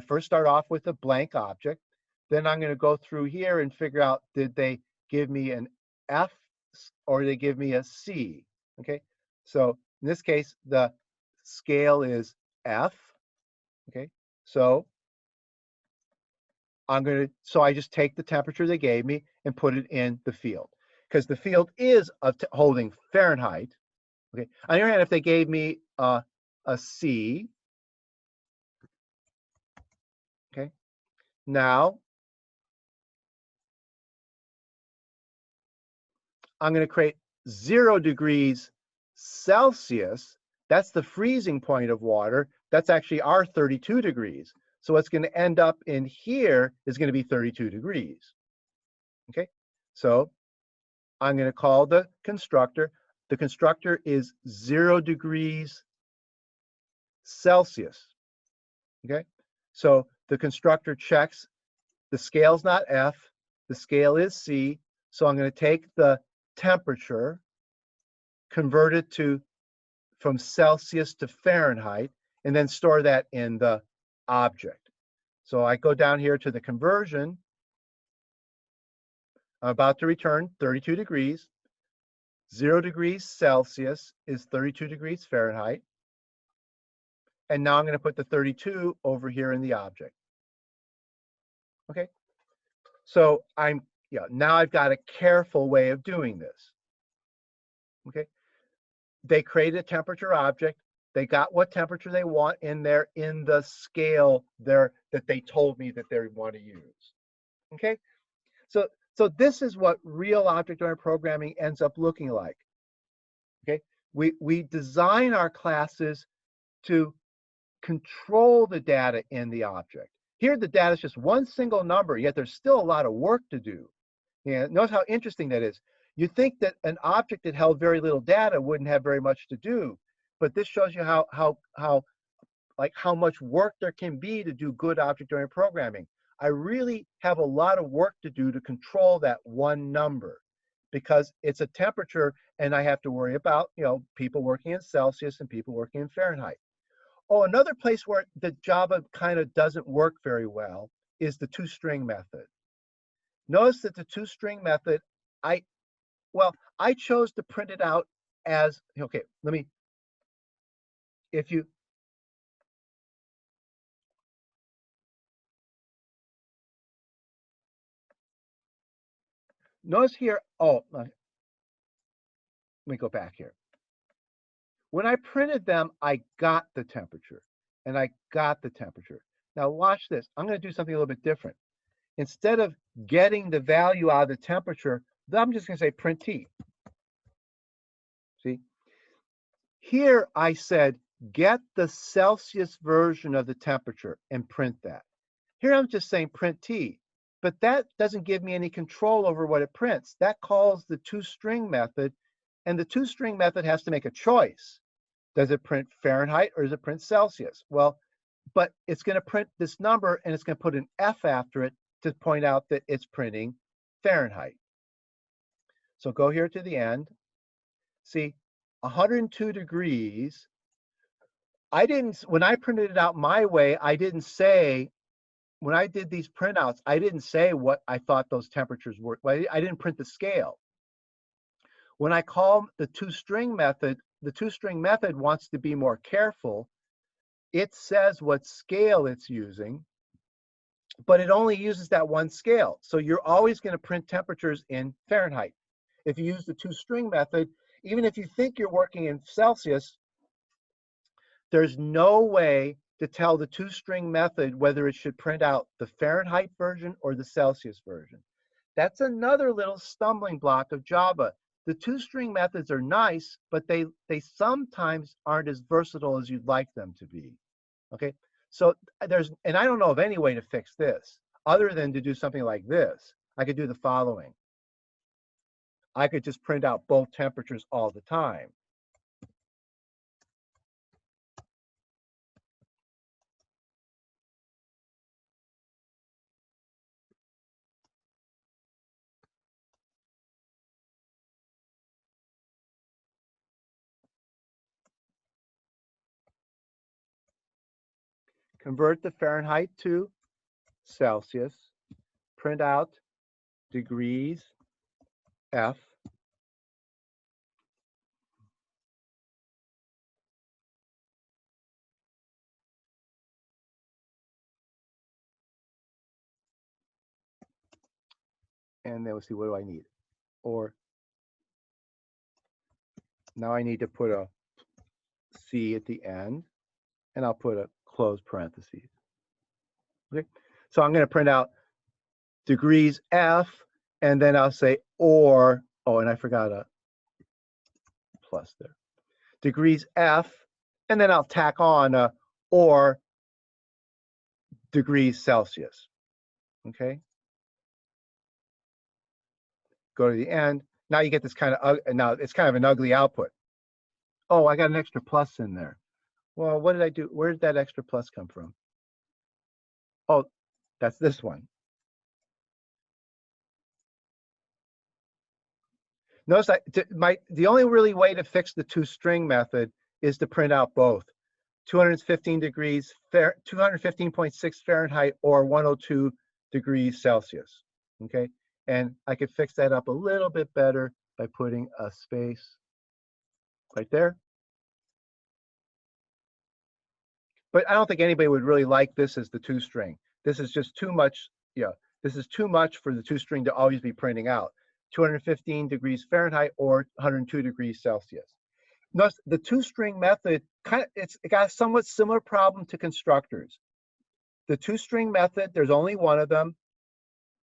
first start off with a blank object. Then I'm going to go through here and figure out, did they give me an F or did they give me a C? Okay. So in this case, the scale is F. Okay. So I just take the temperature they gave me and put it in the field, because the field is holding Fahrenheit. Okay. On the other hand, if they gave me a C, okay, now I'm going to create 0 degrees Celsius. That's the freezing point of water. That's actually our 32 degrees. So what's going to end up in here is going to be 32 degrees. Okay, so I'm going to call the constructor. The constructor is 0 degrees Celsius. Okay, so the constructor checks the scale's not F, the scale is C. So I'm going to take the temperature, convert it from Celsius to Fahrenheit, and then store that in the object. So I go down here to the conversion. I'm about to return 32 degrees. 0 degrees Celsius is 32 degrees Fahrenheit. And now I'm going to put the 32 over here in the object. Okay. So now I've got a careful way of doing this. Okay. They created a temperature object. They got what temperature they want in there in the scale there that they told me that they want to use. Okay. So this is what real object-oriented programming ends up looking like. Okay. We design our classes to control the data in the object. Here, the data is just one single number, yet there's still a lot of work to do. Notice how interesting that is. You think that an object that held very little data wouldn't have very much to do, but this shows you how much work there can be to do good object-oriented programming. I really have a lot of work to do to control that one number, because it's a temperature, and I have to worry about people working in Celsius and people working in Fahrenheit. Oh, another place where the Java kind of doesn't work very well is the toString method. Notice that the toString method, I chose to print it out as, okay, notice here, let me go back here. When I printed them, I got the temperature, and I got the temperature. Now watch this. I'm going to do something a little bit different. Instead of getting the value out of the temperature, I'm just going to say print T. See? Here I said, get the Celsius version of the temperature and print that. Here I'm just saying print T, but that doesn't give me any control over what it prints. That calls the toString method, and the toString method has to make a choice. Does it print Fahrenheit or does it print Celsius? Well, but it's going to print this number, and it's going to put an F after it to point out that it's printing Fahrenheit. So go here to the end. See, 102 degrees. When I printed it out my way, I didn't say, when I did these printouts, I didn't say what I thought those temperatures were. I didn't print the scale. When I call the toString method wants to be more careful. It says what scale it's using, but it only uses that one scale. So you're always going to print temperatures in Fahrenheit. If you use the toString method, even if you think you're working in Celsius, there's no way to tell the toString method whether it should print out the Fahrenheit version or the Celsius version. That's another little stumbling block of Java. The toString methods are nice, but they sometimes aren't as versatile as you'd like them to be. Okay, so and I don't know of any way to fix this other than to do something like this. I could do the following. I could just print out both temperatures all the time. Convert the Fahrenheit to Celsius, print out degrees F, and then we'll see, what do I need? Or now I need to put a C at the end, and I'll put a close parentheses. Okay, so I'm going to print out degrees F, and then I'll say or, oh, and I forgot a plus there. Degrees F, and then I'll tack on a or degrees Celsius. Okay. Go to the end. Now you get this kind of, now it's kind of an ugly output. Oh, I got an extra plus in there. Well, what did I do? Where did that extra plus come from? Oh, that's this one. Notice the only really way to fix the toString method is to print out both 215 degrees, 215.6 Fahrenheit or 102 degrees Celsius. Okay, and I could fix that up a little bit better by putting a space right there. But I don't think anybody would really like this as the toString. This is just too much. Yeah, this is too much for the toString to always be printing out 215 degrees Fahrenheit or 102 degrees Celsius. Notice the toString method it got a somewhat similar problem to constructors. The toString method, there's only one of them.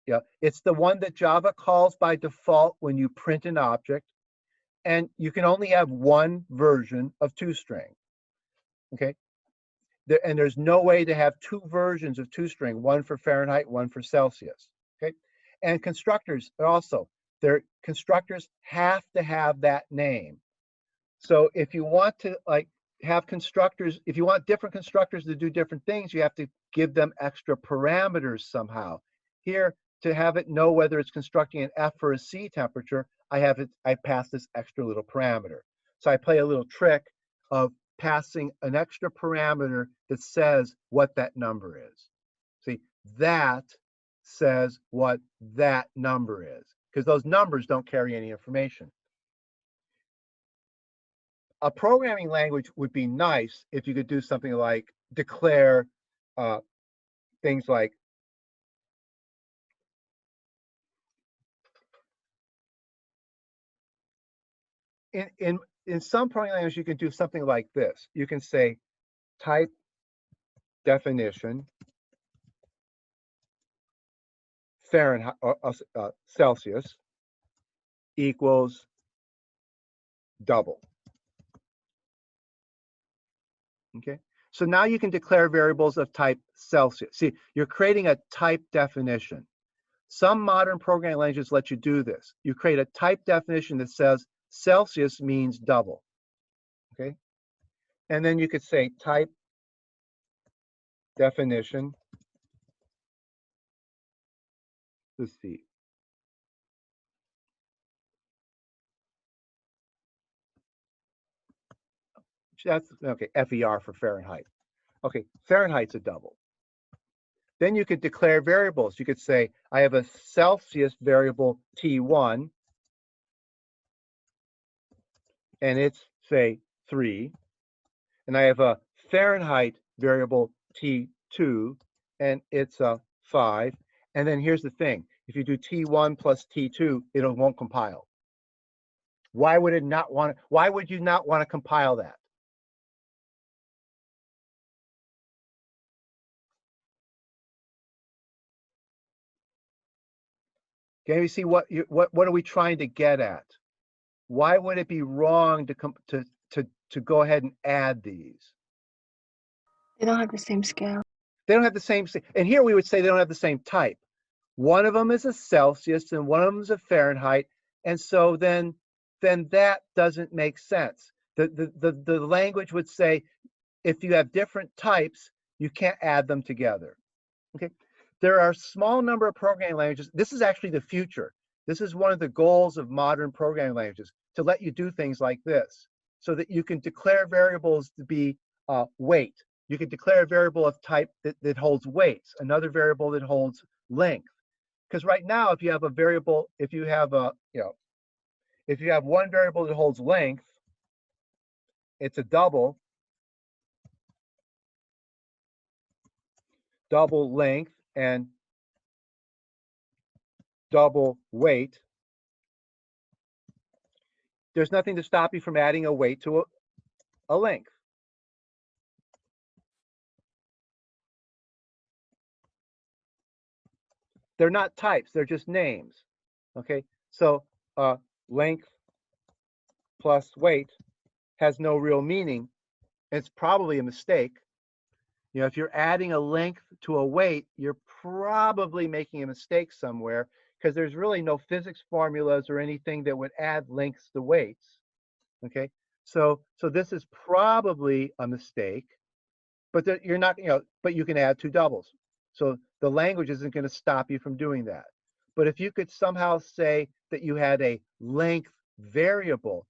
Yeah, it's the one that Java calls by default when you print an object, and you can only have one version of toString. Okay. And there's no way to have two versions of toString, one for Fahrenheit, one for Celsius. Okay, and constructors also, their constructors have to have that name. So if you want to have constructors, if you want different constructors to do different things, you have to give them extra parameters somehow. Here, to have it know whether it's constructing an F or a C temperature, I pass this extra little parameter. So I play a little trick of passing an extra parameter that says what that number is. See, that says what that number is, because those numbers don't carry any information. A programming language would be nice if you could do something like declare things like in in some programming language, you can do something like this. You can say type definition Fahrenheit Celsius equals double. Okay, so now you can declare variables of type Celsius. See, you're creating a type definition. Some modern programming languages let you do this. You create a type definition that says Celsius means double. Okay, and then you could say type definition. Let's see. That's okay, FER for Fahrenheit. Okay, Fahrenheit's a double. Then you could declare variables. You could say, I have a Celsius variable T1, and it's, say, 3. And I have a Fahrenheit variable T2, and it's a 5. And then here's the thing. If you do T1 plus T2, it won't compile. Why would you not want to compile that? Can you see what are we trying to get at? Why would it be wrong to go ahead and add these? They don't have the same scale. They don't have the same, and here we would say they don't have the same type. One of them is a Celsius and one of them is a Fahrenheit, and so then that doesn't make sense. The language would say if you have different types, you can't add them together. Okay, there are a small number of programming languages. This is actually the future. This is one of the goals of modern programming languages, to let you do things like this, so that you can declare variables to be weight. You can declare a variable of type that holds weights, another variable that holds length. Because right now, if you have a variable, if you have one variable that holds length, it's a double length and double weight. There's nothing to stop you from adding a weight to a length. They're not types, they're just names. Okay, so length plus weight has no real meaning. It's probably a mistake. You know, if you're adding a length to a weight, you're probably making a mistake somewhere, because there's really no physics formulas or anything that would add lengths to weights. Okay, so this is probably a mistake, but you're not, but you can add two doubles. So the language isn't going to stop you from doing that. But if you could somehow say that you had a length variable,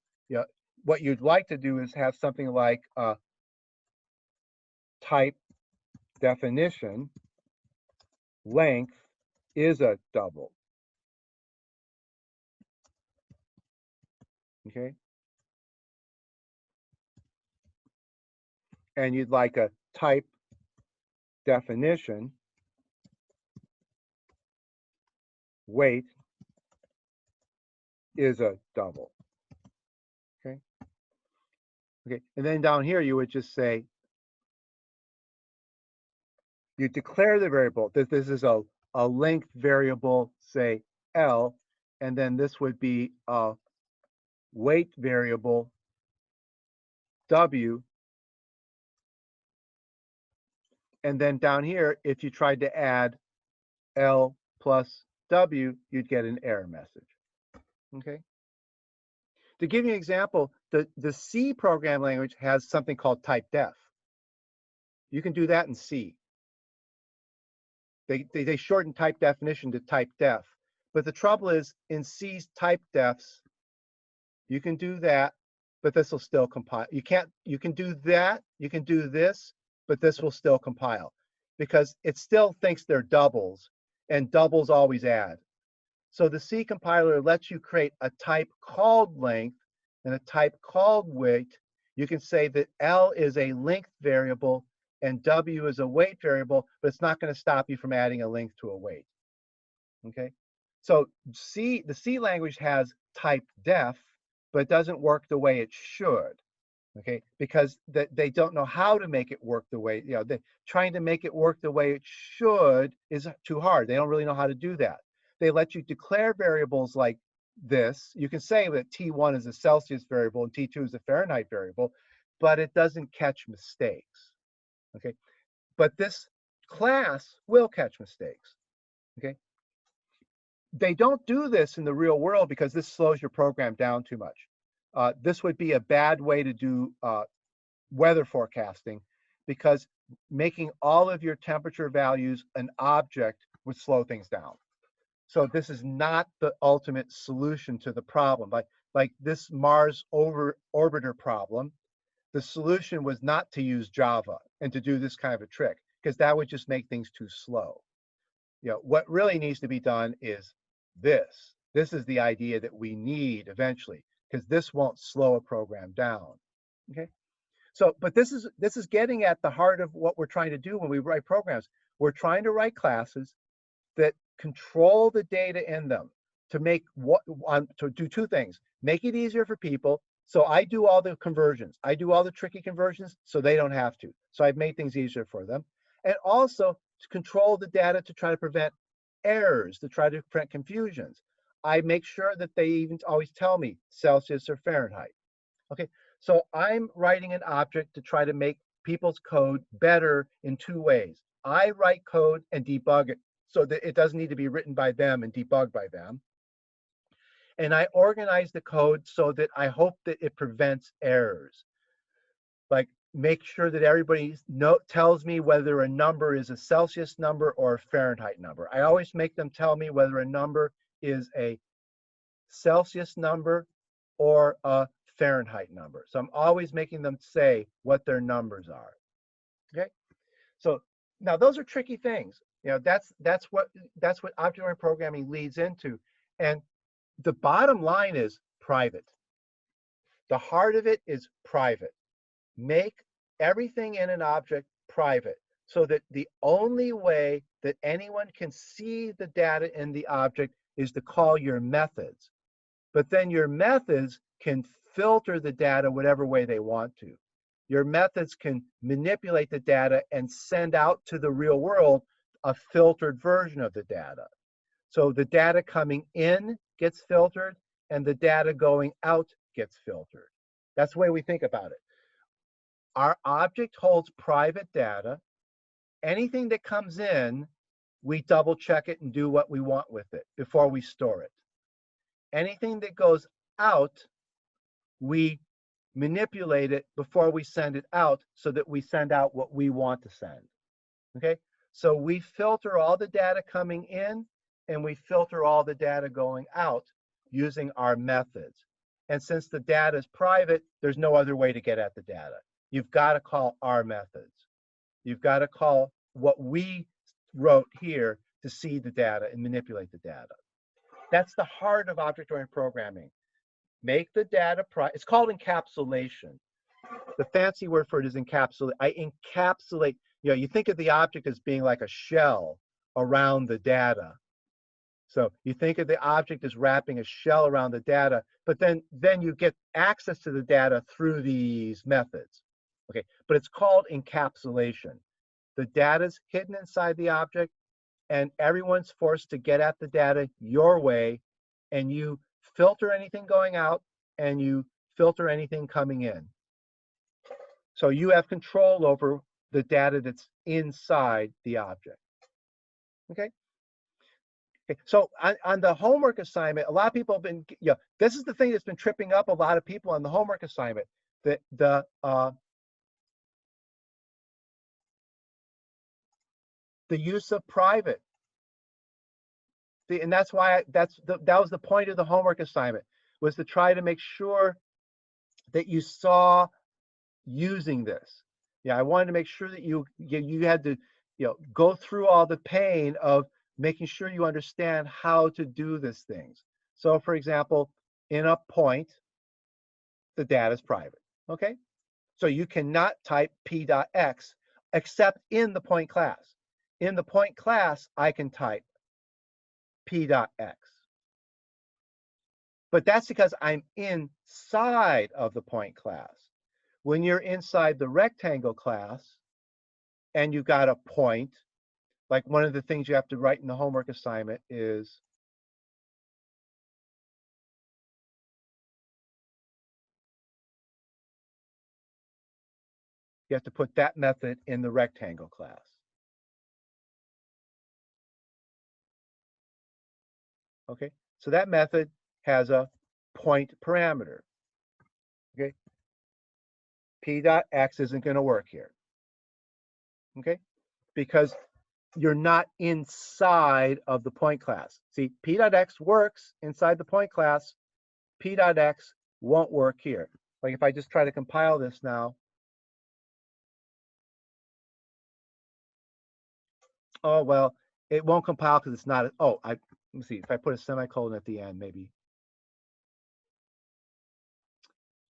what you'd like to do is have something like type definition length is a double. Okay. And you'd like a type definition weight is a double. Okay. Okay. And then down here, you would just say, you declare the variable that this is a length variable, say L, and then this would be a weight variable W. And then down here, if you tried to add L plus W, you'd get an error message. Okay. To give you an example, the C program language has something called type def. You can do that in C. They shorten type definition to type def. But the trouble is, in C's type defs, you can do that, but this will still compile. You can do that, you can do this, but this will still compile, because it still thinks they're doubles, and doubles always add. So the C compiler lets you create a type called length and a type called weight. You can say that L is a length variable and W is a weight variable, but it's not going to stop you from adding a length to a weight. Okay, so the C language has type def, but it doesn't work the way it should. Okay, because they don't know how to make it work the way, trying to make it work the way it should is too hard. They don't really know how to do that. They let you declare variables like this. You can say that T1 is a Celsius variable and T2 is a Fahrenheit variable, but it doesn't catch mistakes. Okay, but this class will catch mistakes. Okay, they don't do this in the real world because this slows your program down too much. This would be a bad way to do weather forecasting, because making all of your temperature values an object would slow things down. So this is not the ultimate solution to the problem. Like this Mars orbiter problem, the solution was not to use Java and to do this kind of a trick, because that would just make things too slow. What really needs to be done is this. This is the idea that we need eventually, because this won't slow a program down. Okay. So, but this is getting at the heart of what we're trying to do when we write programs. We're trying to write classes that control the data in them to make to do two things: make it easier for people. So I do all the conversions. I do all the tricky conversions, so they don't have to. So I've made things easier for them, and also to control the data to try to prevent errors, to try to prevent confusions. I make sure that they even always tell me Celsius or Fahrenheit. Okay, so I'm writing an object to try to make people's code better in two ways. I write code and debug it so that it doesn't need to be written by them and debugged by them. And I organize the code so that I hope that it prevents errors. Like make sure that everybody tells me whether a number is a Celsius number or a Fahrenheit number. I always make them tell me whether a number is a Celsius number or a Fahrenheit number. So I'm always making them say what their numbers are. Okay. So now those are tricky things. That's what object-oriented programming leads into. And the bottom line is private. The heart of it is private. Make everything in an object private, so that the only way that anyone can see the data in the object is to call your methods. But then your methods can filter the data whatever way they want to. Your methods can manipulate the data and send out to the real world a filtered version of the data. So the data coming in gets filtered and the data going out gets filtered. That's the way we think about it. Our object holds private data. Anything that comes in, we double check it and do what we want with it before we store it. Anything that goes out, we manipulate it before we send it out so that we send out what we want to send. Okay, so we filter all the data coming in and we filter all the data going out using our methods. And since the data is private, there's no other way to get at the data. You've got to call our methods. You've got to call what we wrote here to see the data and manipulate the data. That's the heart of object-oriented programming. Make the data private. It's called encapsulation. The fancy word for it is encapsulate. I encapsulate. You think of the object as being like a shell around the data. So you think of the object as wrapping a shell around the data, but then you get access to the data through these methods. Okay, but it's called encapsulation. The data's hidden inside the object, and everyone's forced to get at the data your way, and you filter anything going out and you filter anything coming in. So you have control over the data that's inside the object. Okay. Okay. So on the homework assignment, a lot of people have been, this is the thing that's been tripping up a lot of people on the homework assignment. The use of private. And that's why that was the point of the homework assignment, was to try to make sure that you saw using this. I wanted to make sure that you had to go through all the pain of making sure you understand how to do these things. So for example, in a point, the data is private. Okay, so you cannot type p.x except in the point class. In the point class, I can type p.x. But that's because I'm inside of the point class. When you're inside the rectangle class and you've got a point, like one of the things you have to write in the homework assignment is you have to put that method in the rectangle class. Okay, so that method has a point parameter. Okay, p dot x isn't going to work here. Okay, because you're not inside of the point class. See, p dot x works inside the point class. P dot x won't work here. Like if I just try to compile this now. Oh, well, it won't compile because it's not. Oh, let me see. If I put a semicolon at the end, maybe.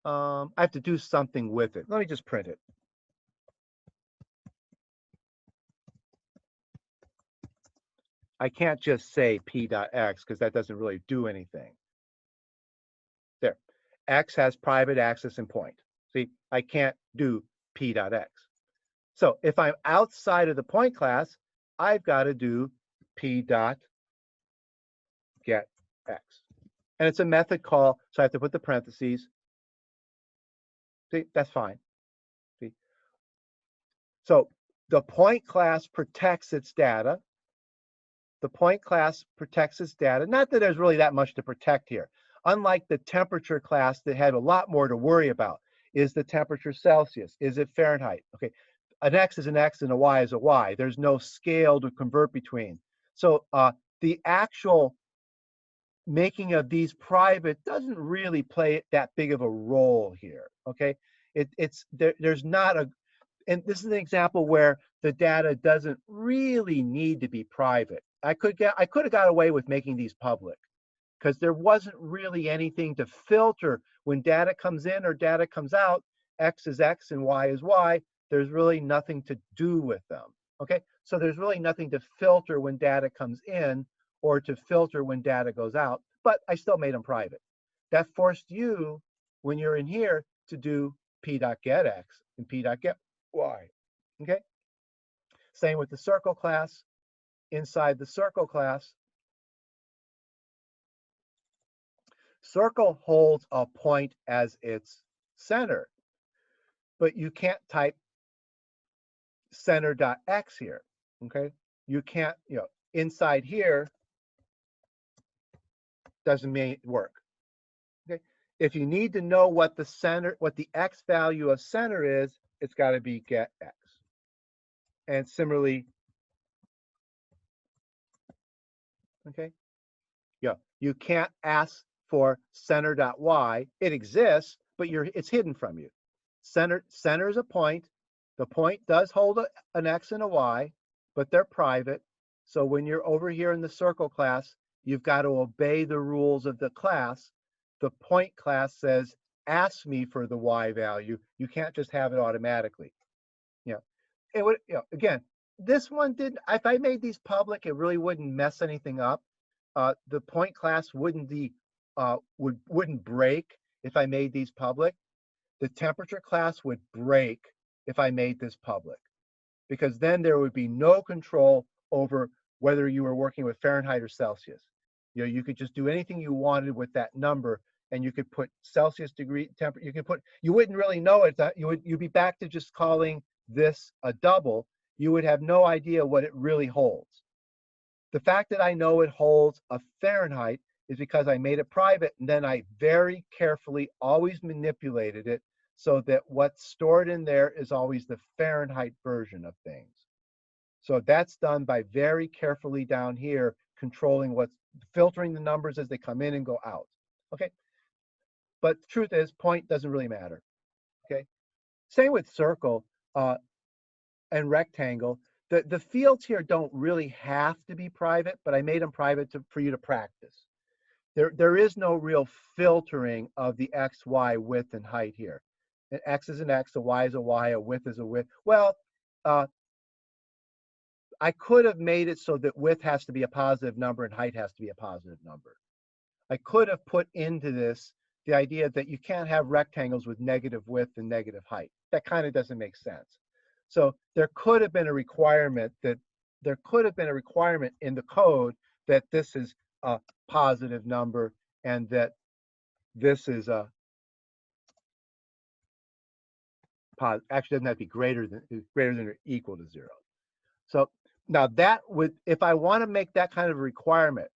I have to do something with it. Let me just print it. I can't just say p dot x because that doesn't really do anything. There. X has private access and point. See, I can't do p dot x. So if I'm outside of the point class, I've got to do p dot get x. And it's a method call, so I have to put the parentheses. See, that's fine. See? So the point class protects its data. The point class protects its data. Not that there's really that much to protect here. Unlike the temperature class that had a lot more to worry about. Is the temperature Celsius? Is it Fahrenheit? Okay, an X is an X and a Y is a Y. There's no scale to convert between. So the actual making of these private doesn't really play that big of a role here. Okay, there's not a, and this is an example where the data doesn't really need to be private. I could have got away with making these public because there wasn't really anything to filter when data comes in or data comes out. X is X and Y is Y. There's really nothing to do with them. Okay, so there's really nothing to filter when data comes in or to filter when data goes out, but I still made them private. That forced you, when you're in here, to do p.getX and p.getY. Okay, same with the circle class. Inside the circle class, circle holds a point as its center, but you can't type center.x here. Okay, you can't, inside here doesn't mean work. Okay, if you need to know what the center, what the x value of center is, it's got to be get x. And similarly, okay, you can't ask for center.y. It exists, but it's hidden from you. Center is a point. The point does hold an x and a y, but they're private. So when you're over here in the circle class, you've got to obey the rules of the class. The point class says, ask me for the y value. You can't just have it automatically. It would, again, this one didn't, if I made these public, it really wouldn't mess anything up. The point class wouldn't break if I made these public. The temperature class would break if I made this public, because then there would be no control over whether you were working with Fahrenheit or Celsius. You could just do anything you wanted with that number, and you could put Celsius degree temperature. You wouldn't really know it. You'd be back to just calling this a double. You would have no idea what it really holds. The fact that I know it holds a Fahrenheit is because I made it private, and then I very carefully always manipulated it so that what's stored in there is always the Fahrenheit version of things. So that's done by very carefully down here controlling filtering the numbers as they come in and go out. Okay, but the truth is, point doesn't really matter. Okay, same with circle and rectangle. The fields here don't really have to be private, but I made them private for you to practice. There is no real filtering of the x, y, width, and height here. An x is an x, a y is a y, a width is a width. Well, I could have made it so that width has to be a positive number and height has to be a positive number. I could have put into this the idea that you can't have rectangles with negative width and negative height. That kind of doesn't make sense. So there could have been a requirement in the code that this is a positive number and that this is a actually doesn't have to be greater than or equal to 0. So now that would, if I want to make that kind of a requirement,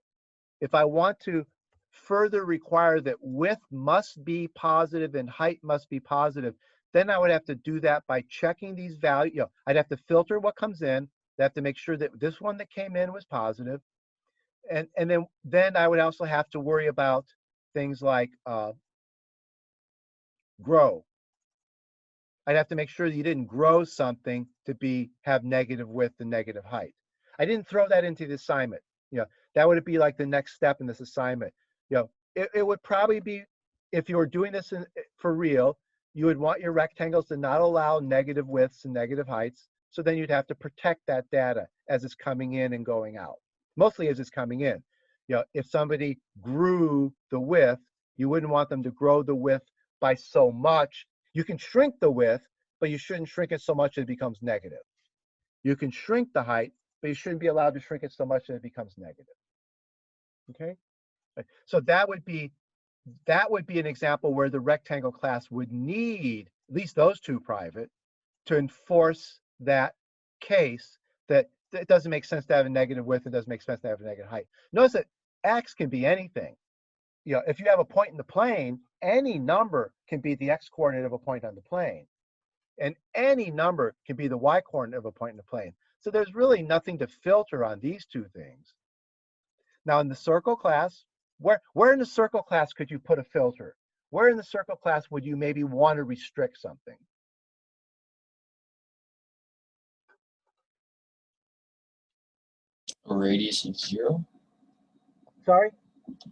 if I want to further require that width must be positive and height must be positive, then I would have to do that by checking these values. I'd have to filter what comes in. I have to make sure that this one that came in was positive. And then I would also have to worry about things like grow. I'd have to make sure that you didn't grow something to have negative width and negative height. I didn't throw that into the assignment. That would be like the next step in this assignment. It would probably be, if you were doing this for real, you would want your rectangles to not allow negative widths and negative heights. So then you'd have to protect that data as it's coming in and going out, mostly as it's coming in. If somebody grew the width, you wouldn't want them to grow the width by so much. You can shrink the width, but you shouldn't shrink it so much that it becomes negative. You can shrink the height, but you shouldn't be allowed to shrink it so much that it becomes negative. Okay? So that would be an example where the rectangle class would need at least those two private to enforce that case that it doesn't make sense to have a negative width, it doesn't make sense to have a negative height. Notice that x can be anything. If you have a point in the plane, any number can be the x-coordinate of a point on the plane. And any number can be the y-coordinate of a point in the plane. So there's really nothing to filter on these two things. Now in the circle class, where in the circle class could you put a filter? Where in the circle class would you maybe want to restrict something? A radius of 0? Sorry?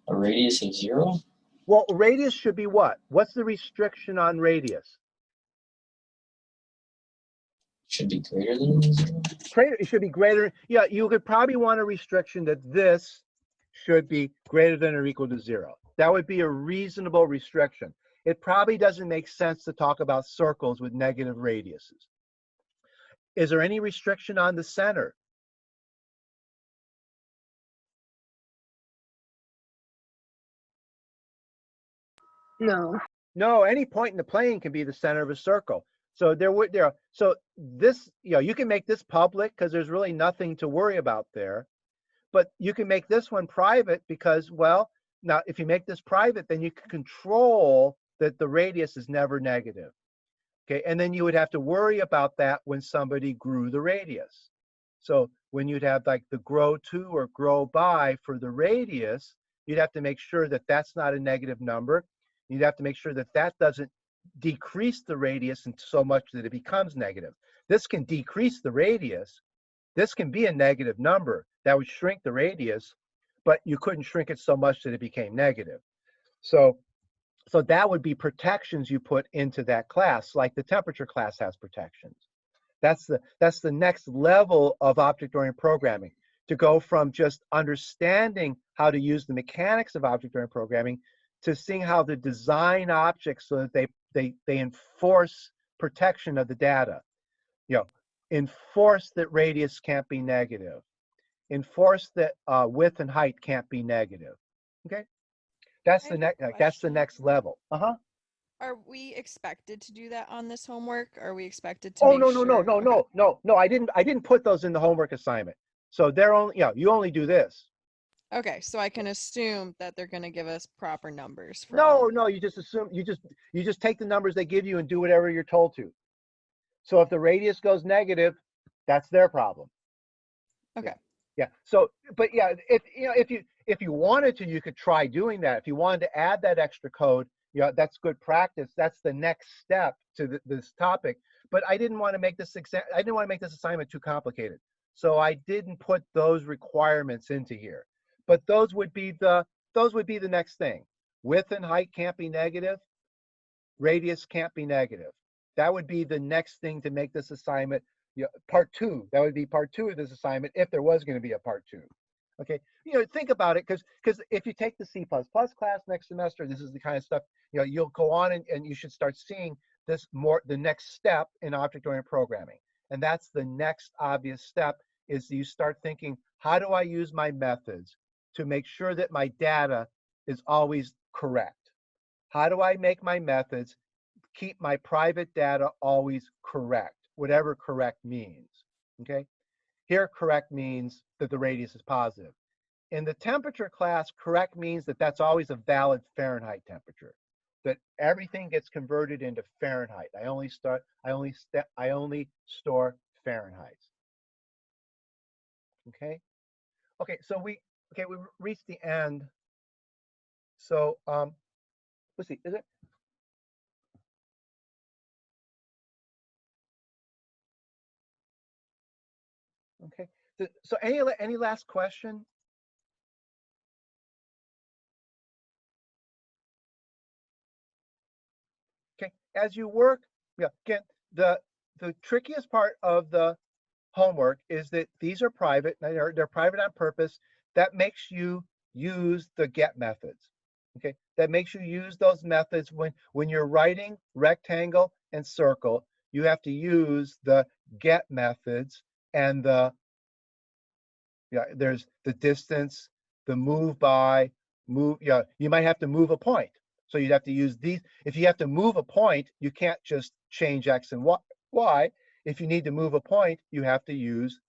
A radius of 0? Well, radius should be what? What's the restriction on radius? Should be greater than 0? It should be greater. Yeah, you could probably want a restriction that this should be greater than or equal to 0. That would be a reasonable restriction. It probably doesn't make sense to talk about circles with negative radiuses. Is there any restriction on the center? No. No, any point in the plane can be the center of a circle. So this, you can make this public because there's really nothing to worry about there. But you can make this one private because, well, now if you make this private, then you can control that the radius is never negative. Okay, and then you would have to worry about that when somebody grew the radius. So when you'd have like the grow to or grow by for the radius, you'd have to make sure that that's not a negative number. You'd have to make sure that that doesn't decrease the radius so much that it becomes negative. This can decrease the radius. This can be a negative number that would shrink the radius, but you couldn't shrink it so much that it became negative. So that would be protections you put into that class, like the temperature class has protections. That's the next level of object-oriented programming, to go from just understanding how to use the mechanics of object-oriented programming to seeing how to design objects so that they enforce protection of the data. Enforce that radius can't be negative. Enforce that width and height can't be negative. Okay, that's the next level. Are we expected to do that on this homework? Are we expected to? Oh, make no. sure? No. I didn't put those in the homework assignment. So they're only, you only do this. Okay, so I can assume that they're going to give us proper numbers. For all of No, you just assume, you just take the numbers they give you and do whatever you're told to. So if the radius goes negative, that's their problem. Okay. Yeah. So, but yeah, if you wanted to, you could try doing that. If you wanted to add that extra code, that's good practice. That's the next step to this topic. But I didn't want to make this assignment too complicated. So I didn't put those requirements into here. But those would be the next thing. Width and height can't be negative. Radius can't be negative. That would be the next thing to make this assignment part 2. That would be part 2 of this assignment if there was going to be a part 2. Okay, think about it, because if you take the C++ class next semester, this is the kind of stuff, you'll go on and you should start seeing this more, the next step in object-oriented programming. And that's the next obvious step, is you start thinking, how do I use my methods to make sure that my data is always correct? How do I make my methods keep my private data always correct, whatever correct means, okay? Here, correct means that the radius is positive. In the temperature class, correct means that that's always a valid Fahrenheit temperature, that everything gets converted into Fahrenheit. I only store Fahrenheit. Okay. Okay. So we reached the end. So let's see. Is it? Okay. So any last question? Okay. As you work, yeah. Again, the trickiest part of the homework is that these are private. They're private on purpose. That makes you use the get methods. Okay. That makes you use those methods when you're writing rectangle and circle. You have to use the get methods and there's the distance, the move by, you might have to move a point. So you'd have to use these. If you have to move a point, you can't just change X and Y. If you need to move a point, you have to use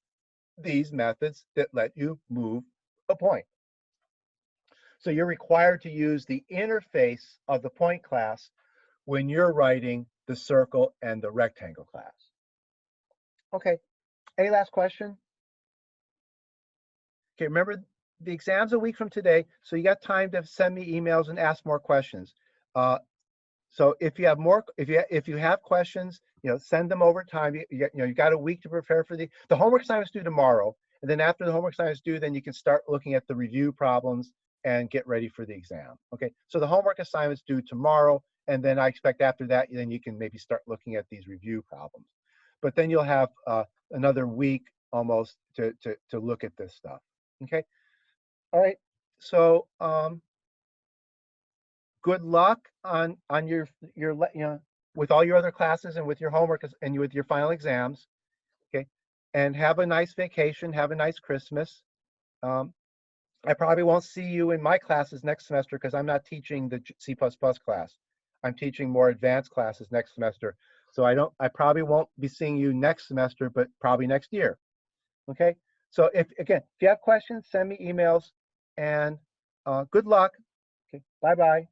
these methods that let you move a point. So you're required to use the interface of the point class when you're writing the circle and the rectangle class. Okay, any last question? Okay, remember the exam's a week from today, so you got time to send me emails and ask more questions. So if you have more, if you have questions, send them over time. You got a week to prepare for the homework assignments due tomorrow, and then after the homework assignments due, then you can start looking at the review problems and get ready for the exam. Okay, so the homework assignments due tomorrow, and then I expect after that, then you can maybe start looking at these review problems. But then you'll have another week almost to look at this stuff. Okay, all right. So good luck on your with all your other classes and with your homework and with your final exams. Okay, and have a nice vacation. Have a nice Christmas. I probably won't see you in my classes next semester because I'm not teaching the C++ class. I'm teaching more advanced classes next semester. So I probably won't be seeing you next semester, but probably next year. Okay. So if you have questions, send me emails, and good luck. Okay. Bye-bye.